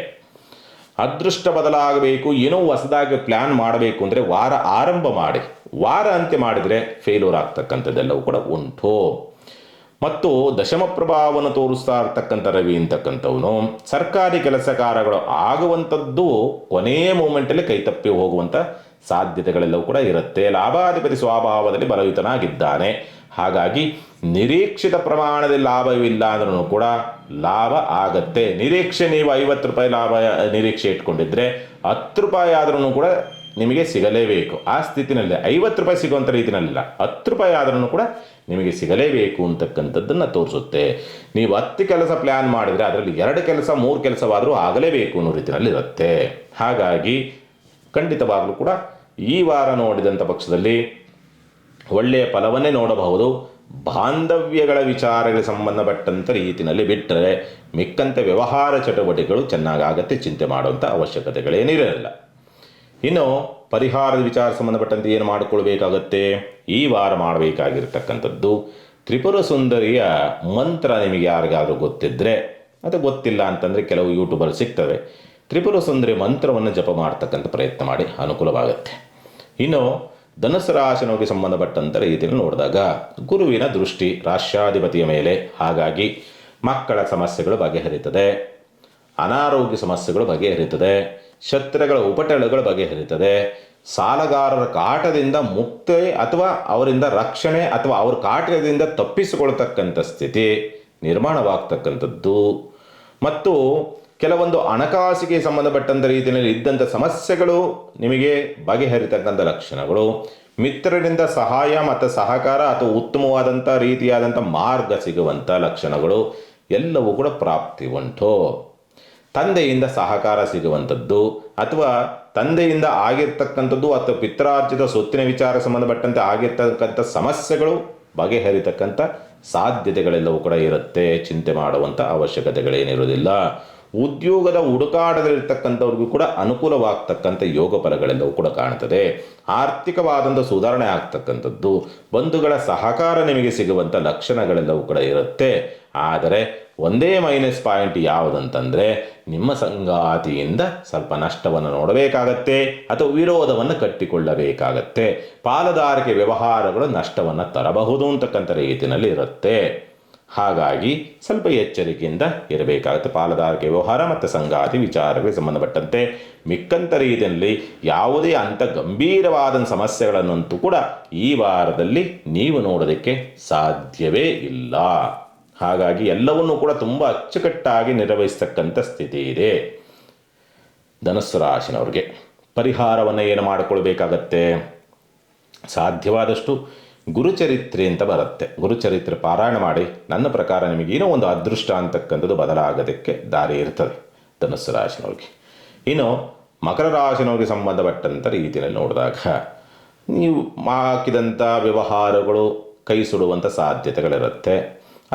Speaker 1: ಅದೃಷ್ಟ ಬದಲಾಗಬೇಕು, ಏನೋ ಹೊಸದಾಗಿ ಪ್ಲ್ಯಾನ್ ಮಾಡಬೇಕು ಅಂದರೆ ವಾರ ಆರಂಭ ಮಾಡಿ, ವಾರ ಅಂತ್ಯ ಮಾಡಿದರೆ ಫೇಲ್ಯೂರ್ ಆಗ್ತಕ್ಕಂಥದ್ದೆಲ್ಲವೂ ಕೂಡ ಉಂಟು. ಮತ್ತು ದಶಮ ಪ್ರಭಾವವನ್ನು ತೋರಿಸ್ತಾ ಇರ್ತಕ್ಕಂಥ ರವಿ ಅಂತಕ್ಕಂಥವನು ಸರ್ಕಾರಿ ಕೆಲಸ ಕಾರ್ಯಗಳು ಆಗುವಂಥದ್ದು ಕೊನೆಯ ಮೂಮೆಂಟಲ್ಲಿ ಕೈತಪ್ಪಿ ಹೋಗುವಂಥ ಸಾಧ್ಯತೆಗಳೆಲ್ಲವೂ ಕೂಡ ಇರುತ್ತೆ. ಲಾಭಾಧಿಪತಿ ಸ್ವಭಾವದಲ್ಲಿ ಬಲಯುತನಾಗಿದ್ದಾನೆ. ಹಾಗಾಗಿ ನಿರೀಕ್ಷಿತ ಪ್ರಮಾಣದಲ್ಲಿ ಲಾಭವಿಲ್ಲ ಅಂದ್ರೂ ಕೂಡ ಲಾಭ ಆಗತ್ತೆ. ನಿರೀಕ್ಷೆ ನೀವು 50 ರೂಪಾಯಿ ಲಾಭ ನಿರೀಕ್ಷೆ ಇಟ್ಕೊಂಡಿದ್ರೆ 10 ರೂಪಾಯಿ ಆದ್ರೂ ಕೂಡ ನಿಮಗೆ ಸಿಗಲೇಬೇಕು. ಆ ಸ್ಥಿತಿನಲ್ಲಿ 50 ರೂಪಾಯಿ ಸಿಗುವಂಥ ರೀತಿಯಲ್ಲಿಲ್ಲ, 10 ರೂಪಾಯಿ ಆದ್ರೂ ಕೂಡ ನಿಮಗೆ ಸಿಗಲೇಬೇಕು ಅಂತಕ್ಕಂಥದ್ದನ್ನು ತೋರಿಸುತ್ತೆ. ನೀವು 10 ಕೆಲಸ ಪ್ಲ್ಯಾನ್ ಮಾಡಿದರೆ ಅದರಲ್ಲಿ 2 ಕೆಲಸ 3 ಕೆಲಸವಾದರೂ ಆಗಲೇಬೇಕು ಅನ್ನೋ ರೀತಿಯಲ್ಲಿ ಇರುತ್ತೆ. ಹಾಗಾಗಿ ಖಂಡಿತವಾಗಲೂ ಕೂಡ ಈ ವಾರ ನೋಡಿದಂಥ ಪಕ್ಷದಲ್ಲಿ ಒಳ್ಳೆಯ ಫಲವನ್ನೇ ನೋಡಬಹುದು. ಬಾಂಧವ್ಯಗಳ ವಿಚಾರಗಳಿಗೆ ಸಂಬಂಧಪಟ್ಟಂಥ ರೀತಿಯಲ್ಲಿ ಬಿಟ್ಟರೆ ಮಿಕ್ಕಂಥ ವ್ಯವಹಾರ ಚಟುವಟಿಕೆಗಳು ಚೆನ್ನಾಗಾಗತ್ತೆ, ಚಿಂತೆ ಮಾಡುವಂಥ ಅವಶ್ಯಕತೆಗಳೇನಿರಲಿಲ್ಲ. ಇನ್ನು ಪರಿಹಾರದ ವಿಚಾರ ಸಂಬಂಧಪಟ್ಟಂತೆ ಏನು ಮಾಡಿಕೊಳ್ಬೇಕಾಗತ್ತೆ? ಈ ವಾರ ಮಾಡಬೇಕಾಗಿರ್ತಕ್ಕಂಥದ್ದು ತ್ರಿಪುರ ಸುಂದರಿಯ ಮಂತ್ರ ನಿಮಗೆ ಯಾರಿಗಾದರೂ ಗೊತ್ತಿದ್ದರೆ, ಅದು ಗೊತ್ತಿಲ್ಲ ಅಂತಂದರೆ ಕೆಲವು ಯೂಟ್ಯೂಬಲ್ಲಿ ಸಿಗ್ತವೆ. ತ್ರಿಪುರ ಸುಂದರಿ ಮಂತ್ರವನ್ನು ಜಪ ಮಾಡ್ತಕ್ಕಂಥ ಪ್ರಯತ್ನ ಮಾಡಿ, ಅನುಕೂಲವಾಗುತ್ತೆ. ಇನ್ನು ಧನುಸ್ಸು ರಾಶಿಗೆ ಸಂಬಂಧಪಟ್ಟಂಥ ರೀತಿಯಲ್ಲಿ ನೋಡಿದಾಗ ಗುರುವಿನ ದೃಷ್ಟಿ ರಾಶ್ಯಾಧಿಪತಿಯ ಮೇಲೆ, ಹಾಗಾಗಿ ಮಕ್ಕಳ ಸಮಸ್ಯೆಗಳು ಬಗೆಹರಿತದೆ, ಅನಾರೋಗ್ಯ ಸಮಸ್ಯೆಗಳು ಬಗೆಹರಿತದೆ, ಶತ್ರುಗಳ ಉಪಟಳಗಳು ಬಗೆಹರಿತದೆ, ಸಾಲಗಾರರ ಕಾಟದಿಂದ ಮುಕ್ತಿ ಅಥವಾ ಅವರಿಂದ ರಕ್ಷಣೆ ಅಥವಾ ಅವ್ರ ಕಾಟದಿಂದ ತಪ್ಪಿಸಿಕೊಳ್ತಕ್ಕಂಥ ಸ್ಥಿತಿ ನಿರ್ಮಾಣವಾಗ್ತಕ್ಕಂಥದ್ದು, ಮತ್ತು ಕೆಲವೊಂದು ಹಣಕಾಸಿಗೆ ಸಂಬಂಧಪಟ್ಟಂಥ ರೀತಿಯಲ್ಲಿ ಇದ್ದಂಥ ಸಮಸ್ಯೆಗಳು ನಿಮಗೆ ಬಗೆಹರಿತಕ್ಕಂಥ ಲಕ್ಷಣಗಳು, ಮಿತ್ರರಿಂದ ಸಹಾಯ ಮತ್ತು ಸಹಕಾರ ಅಥವಾ ಉತ್ತಮವಾದಂಥ ರೀತಿಯಾದಂಥ ಮಾರ್ಗ ಸಿಗುವಂಥ ಲಕ್ಷಣಗಳು ಎಲ್ಲವೂ ಕೂಡ ಪ್ರಾಪ್ತಿ ಉಂಟು. ತಂದೆಯಿಂದ ಸಹಕಾರ ಸಿಗುವಂಥದ್ದು ಅಥವಾ ತಂದೆಯಿಂದ ಆಗಿರ್ತಕ್ಕಂಥದ್ದು ಅಥವಾ ಪಿತ್ರಾರ್ಜಿತ ಸ್ವತ್ತಿನ ವಿಚಾರ ಸಂಬಂಧಪಟ್ಟಂತೆ ಆಗಿರ್ತಕ್ಕಂಥ ಸಮಸ್ಯೆಗಳು ಬಗೆಹರಿತಕ್ಕಂಥ ಸಾಧ್ಯತೆಗಳೆಲ್ಲವೂ ಕೂಡ ಇರುತ್ತೆ. ಚಿಂತೆ ಮಾಡುವಂಥ ಅವಶ್ಯಕತೆಗಳೇನಿರೋದಿಲ್ಲ. ಉದ್ಯೋಗದ ಹುಡುಕಾಟದಲ್ಲಿರ್ತಕ್ಕಂಥವ್ರಿಗೂ ಕೂಡ ಅನುಕೂಲವಾಗ್ತಕ್ಕಂಥ ಯೋಗ ಫಲಗಳೆಲ್ಲವೂ ಕೂಡ ಕಾಣ್ತದೆ. ಆರ್ಥಿಕವಾದಂಥ ಸುಧಾರಣೆ ಆಗ್ತಕ್ಕಂಥದ್ದು, ಬಂಧುಗಳ ಸಹಕಾರ ನಿಮಗೆ ಸಿಗುವಂಥ ಲಕ್ಷಣಗಳೆಲ್ಲವೂ ಕೂಡ ಇರುತ್ತೆ. ಆದರೆ ಒಂದೇ ಮೈನಸ್ ಪಾಯಿಂಟ್ ಯಾವುದಂತಂದರೆ ನಿಮ್ಮ ಸಂಗಾತಿಯಿಂದ ಸ್ವಲ್ಪ ನಷ್ಟವನ್ನು ನೋಡಬೇಕಾಗತ್ತೆ ಅಥವಾ ವಿರೋಧವನ್ನು ಕಟ್ಟಿಕೊಳ್ಳಬೇಕಾಗತ್ತೆ. ಪಾಲುದಾರಿಕೆ ವ್ಯವಹಾರಗಳು ನಷ್ಟವನ್ನು ತರಬಹುದು ಅಂತಕ್ಕಂಥ ರೀತಿಯಲ್ಲಿ ಇರುತ್ತೆ. ಹಾಗಾಗಿ ಸ್ವಲ್ಪ ಎಚ್ಚರಿಕೆಯಿಂದ ಇರಬೇಕಾಗುತ್ತೆ. ಪಾಲುದಾರಿಕೆ ವ್ಯವಹಾರ ಮತ್ತು ಸಂಗಾತಿ ವಿಚಾರಗಳಿಗೆ ಸಂಬಂಧಪಟ್ಟಂತೆ ಮಿಕ್ಕಂಥ ರೀತಿಯಲ್ಲಿ ಯಾವುದೇ ಅಂಥ ಗಂಭೀರವಾದ ಸಮಸ್ಯೆಗಳನ್ನಂತೂ ಕೂಡ ಈ ವಾರದಲ್ಲಿ ನೀವು ನೋಡೋದಕ್ಕೆ ಸಾಧ್ಯವೇ ಇಲ್ಲ. ಹಾಗಾಗಿ ಎಲ್ಲವನ್ನೂ ಕೂಡ ತುಂಬ ಅಚ್ಚುಕಟ್ಟಾಗಿ ನಿರ್ವಹಿಸ್ತಕ್ಕಂಥ ಸ್ಥಿತಿ ಇದೆ. ಧನುಸ್ಸು ರಾಶಿನವ್ರಿಗೆ ಪರಿಹಾರವನ್ನು ಏನು ಮಾಡಿಕೊಳ್ಬೇಕಾಗತ್ತೆ? ಸಾಧ್ಯವಾದಷ್ಟು ಗುರುಚರಿತ್ರೆ ಅಂತ ಬರುತ್ತೆ, ಗುರುಚರಿತ್ರೆ ಪಾರಾಯಣ ಮಾಡಿ. ನನ್ನ ಪ್ರಕಾರ ನಿಮಗೆ ಏನೋ ಒಂದು ಅದೃಷ್ಟ ಅಂತಕ್ಕಂಥದ್ದು ಬದಲಾಗೋದಕ್ಕೆ ದಾರಿ ಇರ್ತದೆ ಧನುಸ್ಸು ರಾಶಿನವ್ರಿಗೆ. ಇನ್ನು ಮಕರ ರಾಶಿನವ್ರಿಗೆ ಸಂಬಂಧಪಟ್ಟಂಥ ರೀತಿಯಲ್ಲಿ ನೋಡಿದಾಗ ನೀವು ಹಾಕಿದಂಥ ವ್ಯವಹಾರಗಳು ಕೈ ಸುಡುವಂಥ ಸಾಧ್ಯತೆಗಳಿರುತ್ತೆ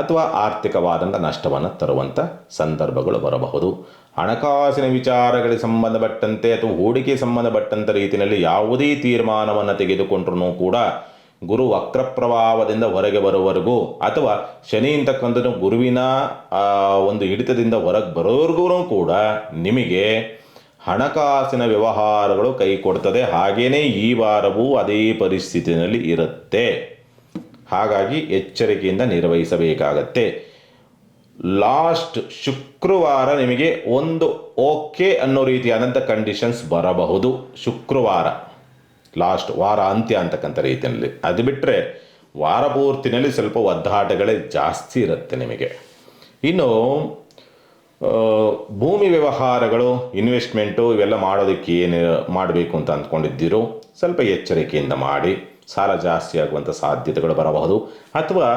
Speaker 1: ಅಥವಾ ಆರ್ಥಿಕವಾದಂಥ ನಷ್ಟವನ್ನು ತರುವಂಥ ಸಂದರ್ಭಗಳು ಬರಬಹುದು. ಹಣಕಾಸಿನ ವಿಚಾರಗಳಿಗೆ ಸಂಬಂಧಪಟ್ಟಂತೆ ಅಥವಾ ಹೂಡಿಕೆ ಸಂಬಂಧಪಟ್ಟಂಥ ರೀತಿಯಲ್ಲಿ ಯಾವುದೇ ತೀರ್ಮಾನವನ್ನು ತೆಗೆದುಕೊಂಡ್ರೂ ಕೂಡ ಗುರು ವಕ್ರ ಪ್ರಭಾವದಿಂದ ಹೊರಗೆ ಬರುವವರೆಗೂ ಅಥವಾ ಶನಿ ಅಂತಕ್ಕಂಥದ್ದು ಗುರುವಿನ ಒಂದು ಹಿಡಿತದಿಂದ ಹೊರಗೆ ಬರೋವರೆಗೂ ಕೂಡ ನಿಮಗೆ ಹಣಕಾಸಿನ ವ್ಯವಹಾರಗಳು ಕೈ ಕೊಡ್ತದೆ. ಹಾಗೆಯೇ ಈ ವಾರವೂ ಅದೇ ಪರಿಸ್ಥಿತಿಯಲ್ಲಿ ಇರುತ್ತೆ. ಹಾಗಾಗಿ ಎಚ್ಚರಿಕೆಯಿಂದ ನಿರ್ವಹಿಸಬೇಕಾಗತ್ತೆ. ಲಾಸ್ಟ್ ಶುಕ್ರವಾರ ನಿಮಗೆ ಒಂದು ಓಕೆ ಅನ್ನೋ ರೀತಿಯಾದಂಥ ಕಂಡೀಷನ್ಸ್ ಬರಬಹುದು. ಶುಕ್ರವಾರ ಲಾಸ್ಟ್ ವಾರ ಅಂತ್ಯ ಅಂತಕ್ಕಂಥ ರೀತಿಯಲ್ಲಿ. ಅದು ಬಿಟ್ಟರೆ ವಾರ ಪೂರ್ತಿನಲ್ಲಿ ಸ್ವಲ್ಪ ಒದ್ದಾಟಗಳೇ ಜಾಸ್ತಿ ಇರುತ್ತೆ ನಿಮಗೆ. ಇನ್ನು ಭೂಮಿ ವ್ಯವಹಾರಗಳು, ಇನ್ವೆಸ್ಟ್ಮೆಂಟು ಇವೆಲ್ಲ ಮಾಡೋದಕ್ಕೆ ಏನು ಮಾಡಬೇಕು ಅಂತ ಅಂದ್ಕೊಂಡಿದ್ದೀರೋ ಸ್ವಲ್ಪ ಎಚ್ಚರಿಕೆಯಿಂದ ಮಾಡಿ. ಸಾಲ ಜಾಸ್ತಿ ಆಗುವಂಥ ಸಾಧ್ಯತೆಗಳು ಬರಬಹುದು. ಅಥವಾ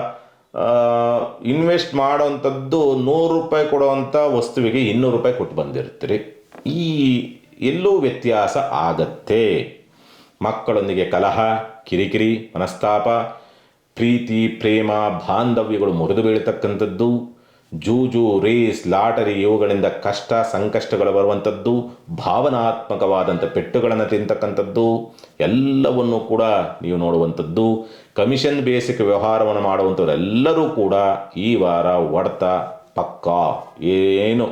Speaker 1: ಇನ್ವೆಸ್ಟ್ ಮಾಡೋವಂಥದ್ದು 100 ರೂಪಾಯಿ ಕೊಡುವಂಥ ವಸ್ತುವಿಗೆ 200 ರೂಪಾಯಿ ಕೊಟ್ಟು ಬಂದಿರ್ತೀರಿ. ಈ ಎಲ್ಲೋ ವ್ಯತ್ಯಾಸ ಆಗತ್ತೆ. ಮಕ್ಕಳೊಂದಿಗೆ ಕಲಹ, ಕಿರಿಕಿರಿ, ಮನಸ್ತಾಪ, ಪ್ರೀತಿ, ಪ್ರೇಮ, ಬಾಂಧವ್ಯಗಳು ಮುರಿದು ಬೀಳ್ತಕ್ಕಂಥದ್ದು, ಜೂಜು, ರೇಸ್, ಲಾಟರಿ ಇವುಗಳಿಂದ ಕಷ್ಟ ಸಂಕಷ್ಟಗಳು ಬರುವಂಥದ್ದು, ಭಾವನಾತ್ಮಕವಾದಂಥ ಪೆಟ್ಟುಗಳನ್ನು ತಿಂತಕ್ಕಂಥದ್ದು ಎಲ್ಲವನ್ನು ಕೂಡ ನೀವು ನೋಡುವಂಥದ್ದು. ಕಮಿಷನ್ ಬೇಸಿಕ್ ವ್ಯವಹಾರವನ್ನು ಮಾಡುವಂಥವರೆಲ್ಲರೂ ಕೂಡ ಈ ವಾರ ಹೊಡೆತ ಪಕ್ಕಾ. ಏನು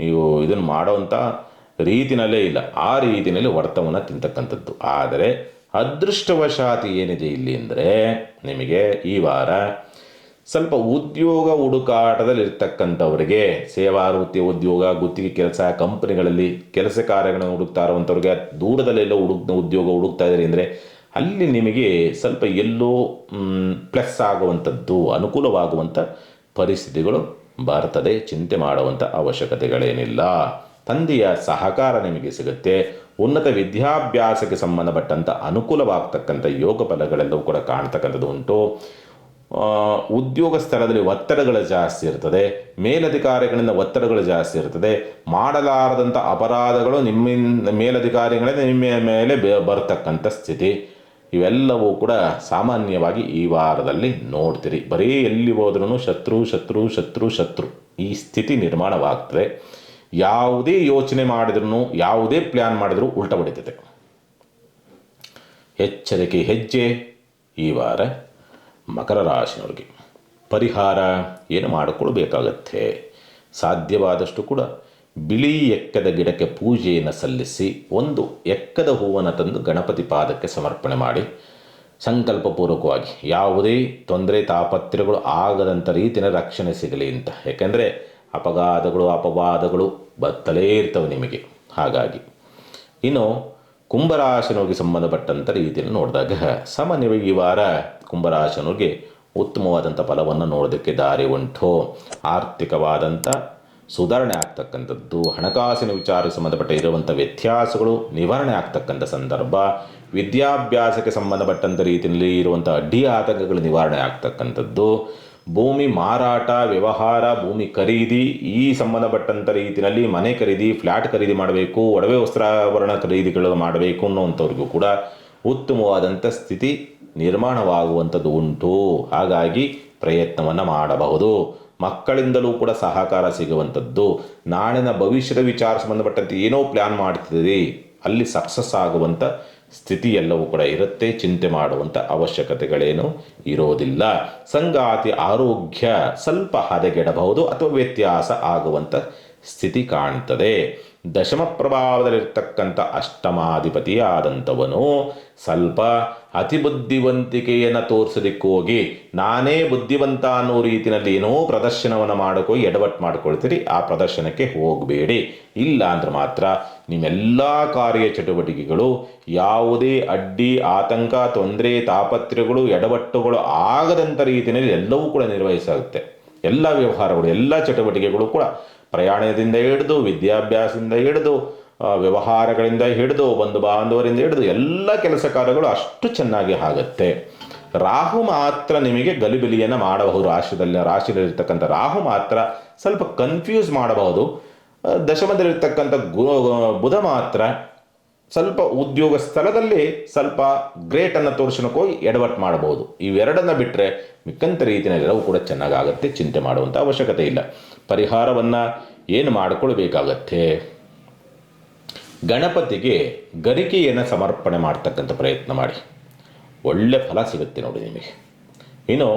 Speaker 1: ನೀವು ಇದನ್ನು ಮಾಡೋವಂಥ ರೀತಿನಲ್ಲೇ ಇಲ್ಲ, ಆ ರೀತಿಯಲ್ಲಿ ಹೊಡೆತವನ್ನು ತಿಂತಕ್ಕಂಥದ್ದು. ಆದರೆ ಅದೃಷ್ಟವಶಾತಿ ಏನಿದೆ ಇಲ್ಲಿ ಅಂದರೆ ನಿಮಗೆ ಈ ವಾರ ಸ್ವಲ್ಪ ಉದ್ಯೋಗ ಹುಡುಕಾಟದಲ್ಲಿ ಇರ್ತಕ್ಕಂಥವ್ರಿಗೆ, ಸೇವಾ ವೃತ್ತಿ, ಉದ್ಯೋಗ, ಗುತ್ತಿಗೆ ಕೆಲಸ, ಕಂಪನಿಗಳಲ್ಲಿ ಕೆಲಸ ಕಾರ್ಯಗಳನ್ನು ಹುಡುಕ್ತಾ ಇರುವಂಥವ್ರಿಗೆ, ದೂರದಲ್ಲೆಲ್ಲೋ ಉದ್ಯೋಗ ಹುಡುಕ್ತಾ ಇದ್ದಾರೆ ಅಂದರೆ ಅಲ್ಲಿ ನಿಮಗೆ ಸ್ವಲ್ಪ ಎಲ್ಲೋ ಪ್ಲಸ್ ಆಗುವಂಥದ್ದು, ಅನುಕೂಲವಾಗುವಂಥ ಪರಿಸ್ಥಿತಿಗಳು ಬರ್ತದೆ. ಚಿಂತೆ ಮಾಡುವಂಥ ಅವಶ್ಯಕತೆಗಳೇನಿಲ್ಲ. ತಂದೆಯ ಸಹಕಾರ ನಿಮಗೆ ಸಿಗುತ್ತೆ. ಉನ್ನತ ವಿದ್ಯಾಭ್ಯಾಸಕ್ಕೆ ಸಂಬಂಧಪಟ್ಟಂಥ ಅನುಕೂಲವಾಗ್ತಕ್ಕಂಥ ಯೋಗ ಫಲಗಳೆಲ್ಲವೂ ಕೂಡ ಕಾಣ್ತಕ್ಕಂಥದ್ದು ಉಂಟು. ಉದ್ಯೋಗ ಸ್ಥಳದಲ್ಲಿ ಒತ್ತಡಗಳು ಜಾಸ್ತಿ ಇರ್ತದೆ, ಮೇಲಧಿಕಾರಿಗಳಿಂದ ಒತ್ತಡಗಳು ಜಾಸ್ತಿ ಇರ್ತದೆ. ಮಾಡಲಾರದಂಥ ಅಪರಾಧಗಳು ನಿಮ್ಮ ಮೇಲಧಿಕಾರಿಗಳಿಂದ ನಿಮ್ಮ ಮೇಲೆ ಬರ್ತಕ್ಕಂಥ ಸ್ಥಿತಿ. ಇವೆಲ್ಲವೂ ಕೂಡ ಸಾಮಾನ್ಯವಾಗಿ ಈ ವಾರದಲ್ಲಿ ನೋಡ್ತೀರಿ. ಬರೀ ಎಲ್ಲಿ ಹೋದ್ರೂ ಶತ್ರು ಶತ್ರು ಶತ್ರು ಶತ್ರು ಈ ಸ್ಥಿತಿ ನಿರ್ಮಾಣವಾಗ್ತದೆ. ಯಾವುದೇ ಯೋಚನೆ ಮಾಡಿದ್ರೂ ಯಾವುದೇ ಪ್ಲ್ಯಾನ್ ಮಾಡಿದ್ರೂ ಉಲ್ಟ ಹೊಡಿತದೆ. ಎಚ್ಚರಿಕೆ ಹೆಜ್ಜೆ ಈ ವಾರ ಮಕರ ರಾಶಿನವ್ರಿಗೆ. ಪರಿಹಾರ ಏನು ಮಾಡಿಕೊಳ್ಬೇಕಾಗತ್ತೆ, ಸಾಧ್ಯವಾದಷ್ಟು ಕೂಡ ಬಿಳಿ ಎಕ್ಕದ ಗಿಡಕ್ಕೆ ಪೂಜೆಯನ್ನು ಸಲ್ಲಿಸಿ ಒಂದು ಎಕ್ಕದ ಹೂವನ್ನು ತಂದು ಗಣಪತಿ ಪಾದಕ್ಕೆ ಸಮರ್ಪಣೆ ಮಾಡಿ ಸಂಕಲ್ಪಪೂರ್ವಕವಾಗಿ ಯಾವುದೇ ತೊಂದರೆ ತಾಪತ್ರೆಗಳು ಆಗದಂಥ ರೀತಿಯ ರಕ್ಷಣೆ ಸಿಗಲಿ ಅಂತ. ಯಾಕೆಂದರೆ ಅಪವಾದಗಳು ಬರ್ತಲೇ ಇರ್ತವೆ ನಿಮಗೆ. ಹಾಗಾಗಿ ಇನ್ನು ಕುಂಭರಾಶಿನವ್ರಿಗೆ ಸಂಬಂಧಪಟ್ಟಂಥ ರೀತಿಯಲ್ಲಿ ನೋಡಿದಾಗ ಸಾಮಾನ್ಯವಾಗಿ ಈ ವಾರ ಕುಂಭರಾಶಿನವ್ರಿಗೆ ಉತ್ತಮವಾದಂಥ ಫಲವನ್ನು ನೋಡೋದಕ್ಕೆ ದಾರಿ ಉಂಟು. ಆರ್ಥಿಕವಾದಂಥ ಸುಧಾರಣೆ ಆಗ್ತಕ್ಕಂಥದ್ದು, ಹಣಕಾಸಿನ ವಿಚಾರಕ್ಕೆ ಸಂಬಂಧಪಟ್ಟ ಇರುವಂಥ ವ್ಯತ್ಯಾಸಗಳು ನಿವಾರಣೆ ಆಗ್ತಕ್ಕಂಥ ಸಂದರ್ಭ, ವಿದ್ಯಾಭ್ಯಾಸಕ್ಕೆ ಸಂಬಂಧಪಟ್ಟಂಥ ರೀತಿಯಲ್ಲಿ ಇರುವಂಥ ಅಡ್ಡಿ ಆತಂಕಗಳು ನಿವಾರಣೆ ಆಗ್ತಕ್ಕಂಥದ್ದು, ಭೂಮಿ ಮಾರಾಟ ವ್ಯವಹಾರ, ಭೂಮಿ ಖರೀದಿ ಈ ಸಂಬಂಧಪಟ್ಟಂಥ ರೀತಿಯಲ್ಲಿ ಮನೆ ಖರೀದಿ, ಫ್ಲ್ಯಾಟ್ ಖರೀದಿ ಮಾಡಬೇಕು, ಒಡವೆ ವಸ್ತ್ರಾಭರಣ ಖರೀದಿಗಳು ಮಾಡಬೇಕು ಅನ್ನುವಂಥವ್ರಿಗೂ ಕೂಡ ಉತ್ತಮವಾದಂಥ ಸ್ಥಿತಿ ನಿರ್ಮಾಣವಾಗುವಂಥದ್ದು ಉಂಟು. ಹಾಗಾಗಿ ಪ್ರಯತ್ನವನ್ನು ಮಾಡಬಹುದು. ಮಕ್ಕಳಿಂದಲೂ ಕೂಡ ಸಹಕಾರ ಸಿಗುವಂಥದ್ದು, ನಾಳಿನ ಭವಿಷ್ಯದ ವಿಚಾರ ಸಂಬಂಧಪಟ್ಟಂತೆ ಏನೋ ಪ್ಲ್ಯಾನ್ ಮಾಡ್ತಿದ್ದೀರಿ ಅಲ್ಲಿ ಸಕ್ಸಸ್ ಆಗುವಂಥ ಸ್ಥಿತಿ ಎಲ್ಲವೂ ಕೂಡ ಇರುತ್ತೆ. ಚಿಂತೆ ಮಾಡುವಂಥ ಅವಶ್ಯಕತೆಗಳೇನು ಇರೋದಿಲ್ಲ. ಸಂಗಾತಿ ಆರೋಗ್ಯ ಸ್ವಲ್ಪ ಹದಗೆಡಬಹುದು ಅಥವಾ ವ್ಯತ್ಯಾಸ ಆಗುವಂಥ ಸ್ಥಿತಿ ಕಾಣ್ತದೆ. ದಶಮ ಪ್ರಭಾವದಲ್ಲಿರ್ತಕ್ಕಂಥ ಅಷ್ಟಮಾಧಿಪತಿಯಾದಂಥವನು ಸ್ವಲ್ಪ ಅತಿ ಬುದ್ಧಿವಂತಿಕೆಯನ್ನು ತೋರಿಸೋದಕ್ಕೆ ಹೋಗಿ ನಾನೇ ಬುದ್ಧಿವಂತ ಅನ್ನೋ ರೀತಿಯಲ್ಲಿ ಏನೋ ಪ್ರದರ್ಶನವನ್ನು ಮಾಡೋಕೆ ಎಡವಟ್ಟು ಮಾಡ್ಕೊಳ್ತೀರಿ. ಆ ಪ್ರದರ್ಶನಕ್ಕೆ ಹೋಗಬೇಡಿ. ಇಲ್ಲ ಅಂದ್ರೆ ಮಾತ್ರ ನಿಮ್ಮೆಲ್ಲ ಕಾರ್ಯ ಚಟುವಟಿಕೆಗಳು ಯಾವುದೇ ಅಡ್ಡಿ ಆತಂಕ ತೊಂದರೆ ತಾಪತ್ರೆಗಳು ಎಡವಟ್ಟುಗಳು ಆಗದಂಥ ರೀತಿಯಲ್ಲಿ ಎಲ್ಲವೂ ಕೂಡ ನಿರ್ವಹಿಸಾಗುತ್ತೆ. ಎಲ್ಲ ವ್ಯವಹಾರಗಳು ಎಲ್ಲ ಚಟುವಟಿಕೆಗಳು ಕೂಡ ಪ್ರಯಾಣದಿಂದ ಹಿಡಿದು ವಿದ್ಯಾಭ್ಯಾಸದಿಂದ ಹಿಡಿದು ವ್ಯವಹಾರಗಳಿಂದ ಹಿಡಿದು ಬಂಧು ಬಾಂಧವರಿಂದ ಹಿಡಿದು ಎಲ್ಲ ಕೆಲಸ ಕಾರ್ಯಗಳು ಅಷ್ಟು ಚೆನ್ನಾಗಿ ಆಗುತ್ತೆ. ರಾಹು ಮಾತ್ರ ನಿಮಗೆ ಗಲಿಬಿಲಿಯನ್ನು ಮಾಡಬಹುದು. ರಾಶಿಯಲ್ಲಿರ್ತಕ್ಕಂಥ ರಾಹು ಮಾತ್ರ ಸ್ವಲ್ಪ ಕನ್ಫ್ಯೂಸ್ ಮಾಡಬಹುದು. ದಶಮದಲ್ಲಿರ್ತಕ್ಕಂಥ ಬುಧ ಮಾತ್ರ ಸ್ವಲ್ಪ ಉದ್ಯೋಗ ಸ್ಥಳದಲ್ಲಿ ಸ್ವಲ್ಪ ಗ್ರೇಟನ್ನು ತೋರಿಸೋಕೆ ಹೋಗಿ ಎಡವಟ್ಟು ಮಾಡಬಹುದು. ಇವೆರಡನ್ನು ಬಿಟ್ಟರೆ ಮಿಕ್ಕಂಥ ರೀತಿಯಲ್ಲೆಲ್ಲವೂ ಕೂಡ ಚೆನ್ನಾಗಾಗತ್ತೆ. ಚಿಂತೆ ಮಾಡುವಂಥ ಅವಶ್ಯಕತೆ ಇಲ್ಲ. ಪರಿಹಾರವನ್ನು ಏನು ಮಾಡಿಕೊಳ್ಬೇಕಾಗತ್ತೆ, ಗಣಪತಿಗೆ ಗರಿಕೆಯನ್ನು ಸಮರ್ಪಣೆ ಮಾಡ್ತಕ್ಕಂಥ ಪ್ರಯತ್ನ ಮಾಡಿ, ಒಳ್ಳೆ ಫಲ ಸಿಗುತ್ತೆ ನೋಡಿ ನಿಮಗೆ. ಇನ್ನು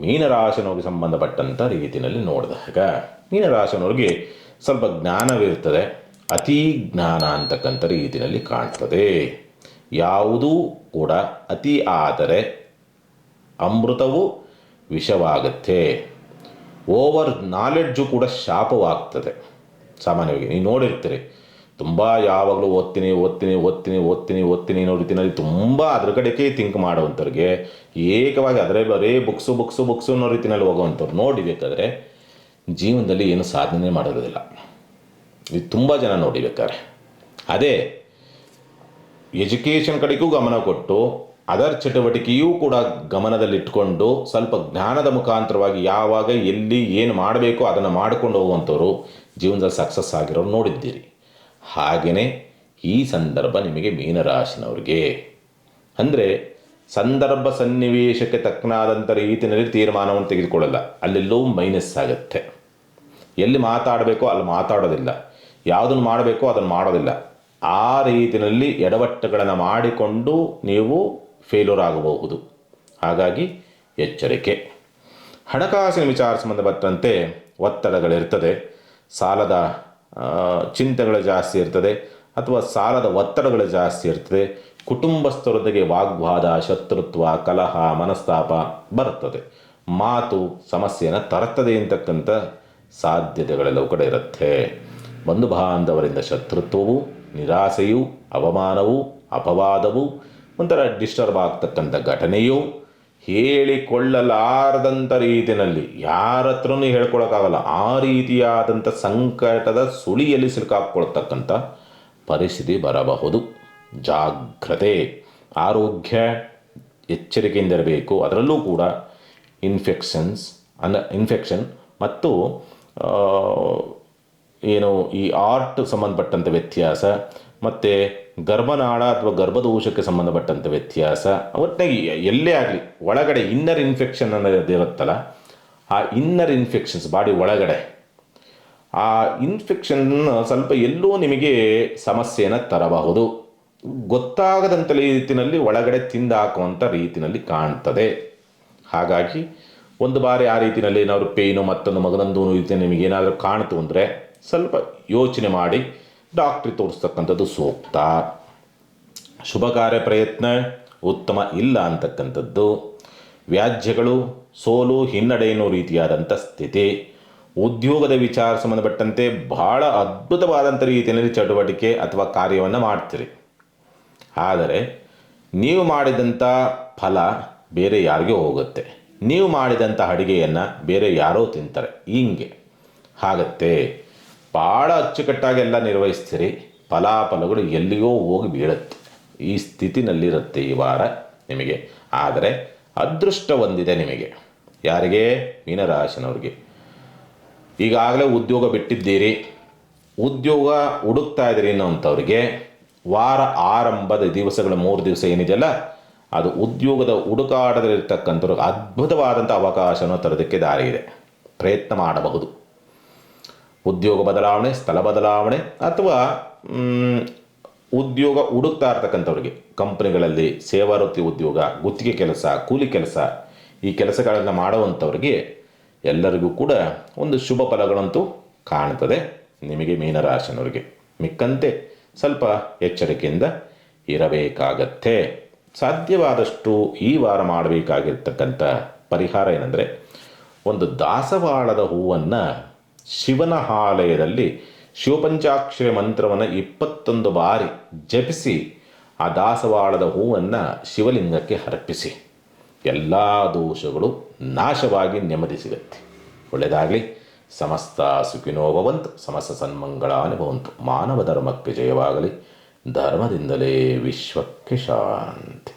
Speaker 1: ಮೀನರಾಶಿನವ್ರಿಗೆ ಸಂಬಂಧಪಟ್ಟಂಥ ರೀತಿಯಲ್ಲಿ ನೋಡಿದಾಗ ಮೀನರಾಶಿನವ್ರಿಗೆ ಸ್ವಲ್ಪ ಜ್ಞಾನವಿರ್ತದೆ. ಅತಿ ಜ್ಞಾನ ಅಂತಕ್ಕಂಥ ರೀತಿಯಲ್ಲಿ ಕಾಣ್ತದೆ. ಯಾವುದೂ ಕೂಡ ಅತಿ ಆದರೆ ಅಮೃತವು ವಿಷವಾಗುತ್ತೆ. ಓವರ್ ನಾಲೆಡ್ಜು ಕೂಡ ಶಾಪವಾಗ್ತದೆ. ಸಾಮಾನ್ಯವಾಗಿ ನೀವು ನೋಡಿರ್ತೀರಿ, ತುಂಬ ಯಾವಾಗಲೂ ಓದ್ತೀನಿ ಅನ್ನೋ ರೀತಿಯಲ್ಲಿ ತುಂಬ ಅದ್ರ ಕಡೆಗೆ ಥಿಂಕ್ ಮಾಡುವಂಥವ್ರಿಗೆ, ಏಕವಾಗಿ ಅದರೇ ಬರೀ ಬುಕ್ಸು ಅನ್ನೋ ರೀತಿಯಲ್ಲಿ ಹೋಗುವಂಥವ್ರು ನೋಡಿಬೇಕಾದ್ರೆ ಜೀವನದಲ್ಲಿ ಏನು ಸಾಧನೆ ಮಾಡೋದಿಲ್ಲ. ಇದು ತುಂಬ ಜನ ನೋಡಿಬೇಕಾದ್ರೆ. ಅದೇ ಎಜುಕೇಷನ್ ಕಡೆಗೂ ಗಮನ ಕೊಟ್ಟು ಅದರ್ ಚಟುವಟಿಕೆಯೂ ಕೂಡ ಗಮನದಲ್ಲಿಟ್ಕೊಂಡು ಸ್ವಲ್ಪ ಜ್ಞಾನದ ಮುಖಾಂತರವಾಗಿ ಯಾವಾಗ ಎಲ್ಲಿ ಏನು ಮಾಡಬೇಕು ಅದನ್ನು ಮಾಡಿಕೊಂಡು ಹೋಗುವಂಥವ್ರು ಜೀವನದಲ್ಲಿ ಸಕ್ಸಸ್ ಆಗಿರೋರು ನೋಡಿದ್ದೀರಿ. ಹಾಗೆಯೇ ಈ ಸಂದರ್ಭ ನಿಮಗೆ ಮೀನರಾಶಿನವ್ರಿಗೆ ಅಂದರೆ ಸಂದರ್ಭ ಸನ್ನಿವೇಶಕ್ಕೆ ತಕ್ಕನಾದಂಥ ರೀತಿಯಲ್ಲಿ ತೀರ್ಮಾನವನ್ನು ತೆಗೆದುಕೊಳ್ಳಲ್ಲ. ಅಲ್ಲೆಲ್ಲೋ ಮೈನಸ್ ಆಗುತ್ತೆ. ಎಲ್ಲಿ ಮಾತಾಡಬೇಕೋ ಅಲ್ಲಿ ಮಾತಾಡೋದಿಲ್ಲ, ಯಾವುದನ್ನು ಮಾಡಬೇಕೋ ಅದನ್ನು ಮಾಡೋದಿಲ್ಲ. ಆ ರೀತಿಯಲ್ಲಿ ಎಡವಟ್ಟುಗಳನ್ನು ಮಾಡಿಕೊಂಡು ನೀವು ಫೇಲ್ಯೂರ್ ಆಗಬಹುದು. ಹಾಗಾಗಿ ಎಚ್ಚರಿಕೆ. ಹಣಕಾಸಿನ ವಿಚಾರ ಸಂಬಂಧಪಟ್ಟಂತೆ ಒತ್ತಡಗಳಿರ್ತದೆ. ಸಾಲದ ಚಿಂತೆಗಳು ಜಾಸ್ತಿ ಇರ್ತದೆ ಅಥವಾ ಸಾಲದ ಒತ್ತಡಗಳು ಜಾಸ್ತಿ ಇರ್ತದೆ. ಕುಟುಂಬಸ್ಥರೊಂದಿಗೆ ವಾಗ್ವಾದ, ಶತ್ರುತ್ವ, ಕಲಹ, ಮನಸ್ತಾಪ ಬರ್ತದೆ. ಮಾತು ಸಮಸ್ಯೆಯನ್ನು ತರ್ತದೆ ಅಂತಕ್ಕಂಥ ಸಾಧ್ಯತೆಗಳೆಲ್ಲವೂ ಕೂಡ ಇರುತ್ತೆ. ಬಂಧು ಬಾಂಧವರಿಂದ ಶತ್ರುತ್ವವು, ನಿರಾಸೆಯು, ಅವಮಾನವು, ಅಪವಾದವು, ಒಂಥರ ಡಿಸ್ಟರ್ಬ್ ಆಗ್ತಕ್ಕಂಥ ಘಟನೆಯು, ಹೇಳಿಕೊಳ್ಳಲಾರದಂಥ ರೀತಿಯಲ್ಲಿ ಯಾರ ಹತ್ರನೂ ಹೇಳ್ಕೊಳಕ್ಕಾಗಲ್ಲ ಆ ರೀತಿಯಾದಂಥ ಸಂಕಟದ ಸುಳಿಯಲ್ಲಿ ಸಿಲುಕಾಕ್ಕೊಳ್ತಕ್ಕಂಥ ಪರಿಸ್ಥಿತಿ ಬರಬಹುದು. ಜಾಗ್ರತೆ. ಆರೋಗ್ಯ ಎಚ್ಚರಿಕೆಯಿಂದಿರಬೇಕು. ಅದರಲ್ಲೂ ಕೂಡ ಇನ್ಫೆಕ್ಷನ್ ಮತ್ತು ಏನು ಈ ಆರ್ಟ್ ಸಂಬಂಧಪಟ್ಟಂಥ ವ್ಯತ್ಯಾಸ ಮತ್ತು ಗರ್ಭನಾಳ ಅಥವಾ ಗರ್ಭದೋಷಕ್ಕೆ ಸಂಬಂಧಪಟ್ಟಂಥ ವ್ಯತ್ಯಾಸ, ಒಟ್ಟಿನಾಗಿ ಎಲ್ಲೇ ಆಗಲಿ ಒಳಗಡೆ ಇನ್ನರ್ ಇನ್ಫೆಕ್ಷನ್ ಅನ್ನೋದು ಇರುತ್ತಲ್ಲ, ಆ ಇನ್ನರ್ ಇನ್ಫೆಕ್ಷನ್ಸ್ ಬಾಡಿ ಒಳಗಡೆ ಆ ಇನ್ಫೆಕ್ಷನ್ ಸ್ವಲ್ಪ ಎಲ್ಲೋ ನಿಮಗೆ ಸಮಸ್ಯೆಯನ್ನು ತರಬಹುದು. ಗೊತ್ತಾಗದಂಥ ರೀತಿಯಲ್ಲಿ ಒಳಗಡೆ ತಿಂದು ಹಾಕುವಂಥ ರೀತಿಯಲ್ಲಿ ಕಾಣ್ತದೆ. ಹಾಗಾಗಿ ಒಂದು ಬಾರಿ ಆ ರೀತಿಯಲ್ಲಿ ಏನಾದರೂ ಪೇಯ್ನು ಮತ್ತೊಂದು ಮಗನೊಂದು ರೀತಿ ನಿಮಗೇನಾದರೂ ಕಾಣ್ತು ಅಂದರೆ ಸ್ವಲ್ಪ ಯೋಚನೆ ಮಾಡಿ ಡಾಕ್ಟ್ರಿಗೆ ತೋರಿಸ್ತಕ್ಕಂಥದ್ದು ಸೂಕ್ತ. ಶುಭ ಕಾರ್ಯ ಪ್ರಯತ್ನ ಉತ್ತಮ ಇಲ್ಲ ಅಂತಕ್ಕಂಥದ್ದು, ವ್ಯಾಜ್ಯಗಳು, ಸೋಲು, ಹಿನ್ನಡೆ ಎನ್ನುವ ರೀತಿಯಾದಂಥ ಸ್ಥಿತಿ, ಉದ್ಯೋಗದ ವಿಚಾರ ಸಂಬಂಧಪಟ್ಟಂತೆ ಬಹಳ ಅದ್ಭುತವಾದಂಥ ರೀತಿಯಲ್ಲಿ ಚಟುವಟಿಕೆ ಅಥವಾ ಕಾರ್ಯವನ್ನು ಮಾಡ್ತೀರಿ. ಆದರೆ ನೀವು ಮಾಡಿದಂಥ ಫಲ ಬೇರೆ ಯಾರಿಗೂ ಹೋಗುತ್ತೆ, ನೀವು ಮಾಡಿದಂಥ ಅಡುಗೆಯನ್ನು ಬೇರೆ ಯಾರೋ ತಿಂತಾರೆ, ಹಿಂಗೆ ಆಗತ್ತೆ. ಭಾಳ ಅಚ್ಚುಕಟ್ಟಾಗಿ ಎಲ್ಲ ನಿರ್ವಹಿಸ್ತೀರಿ, ಫಲಾಫಲಗಳು ಎಲ್ಲಿಯೋ ಹೋಗಿ ಬೀಳುತ್ತೆ. ಈ ಸ್ಥಿತಿನಲ್ಲಿರುತ್ತೆ ಈ ವಾರ ನಿಮಗೆ. ಆದರೆ ಅದೃಷ್ಟ ಹೊಂದಿದೆ ನಿಮಗೆ. ಯಾರಿಗೆ? ಮೀನರಾಶಿನವ್ರಿಗೆ. ಈಗಾಗಲೇ ಉದ್ಯೋಗ ಬಿಟ್ಟಿದ್ದೀರಿ, ಉದ್ಯೋಗ ಹುಡುಕ್ತಾ ಇದ್ದೀರಿ ಅನ್ನೋಂಥವ್ರಿಗೆ ವಾರ ಆರಂಭದ ದಿವಸಗಳ 3 ದಿವಸ ಏನಿದೆಯಲ್ಲ, ಅದು ಉದ್ಯೋಗದ ಹುಡುಕಾಟದಲ್ಲಿರ್ತಕ್ಕಂಥವ್ರಿಗೆ ಅದ್ಭುತವಾದಂಥ ಅವಕಾಶವನ್ನು ತರೋದಕ್ಕೆ ದಾರಿ ಇದೆ. ಪ್ರಯತ್ನ ಮಾಡಬಹುದು. ಉದ್ಯೋಗ ಬದಲಾವಣೆ, ಸ್ಥಳ ಬದಲಾವಣೆ, ಅಥವಾ ಉದ್ಯೋಗ ಹುಡುಕ್ತಾ ಇರ್ತಕ್ಕಂಥವ್ರಿಗೆ ಕಂಪ್ನಿಗಳಲ್ಲಿ ಸೇವಾ ವೃತ್ತಿ ಉದ್ಯೋಗ, ಗುತ್ತಿಗೆ ಕೆಲಸ, ಕೂಲಿ ಕೆಲಸ, ಈ ಕೆಲಸಗಳನ್ನು ಮಾಡುವಂಥವ್ರಿಗೆ ಎಲ್ಲರಿಗೂ ಕೂಡ ಒಂದು ಶುಭ ಫಲಗಳಂತೂ ಕಾಣ್ತದೆ. ನಿಮಗೆ ಮೀನರಾಶಿನವರಿಗೆ ಮಿಕ್ಕಂತೆ ಸ್ವಲ್ಪ ಎಚ್ಚರಿಕೆಯಿಂದ ಇರಬೇಕಾಗತ್ತೆ. ಸಾಧ್ಯವಾದಷ್ಟು ಈ ವಾರ ಮಾಡಬೇಕಾಗಿರ್ತಕ್ಕಂಥ ಪರಿಹಾರ ಏನಂದರೆ, ಒಂದು ದಾಸವಾಳದ ಹೂವನ್ನು ಶಿವನ ಆಲಯದಲ್ಲಿ ಶಿವಪಂಚಾಕ್ಷರಿ ಮಂತ್ರವನ್ನು 21 ಬಾರಿ ಜಪಿಸಿ ಆ ದಾಸವಾಳದ ಹೂವನ್ನು ಶಿವಲಿಂಗಕ್ಕೆ ಅರ್ಪಿಸಿ. ಎಲ್ಲ ದೋಷಗಳು ನಾಶವಾಗಿ ನೆಮ್ಮದಿ ಸಿಗುತ್ತೆ. ಒಳ್ಳೆಯದಾಗಲಿ. ಸಮಸ್ತ ಸುಖಿನೋ ಭವಂತು, ಸಮಸ್ತ ಸನ್ಮಂಗಳಾನಿ ಭವಂತು. ಮಾನವ ಧರ್ಮಕ್ಕೆ ಜಯವಾಗಲಿ. ಧರ್ಮದಿಂದಲೇ ವಿಶ್ವಕ್ಕೆ ಶಾಂತಿ.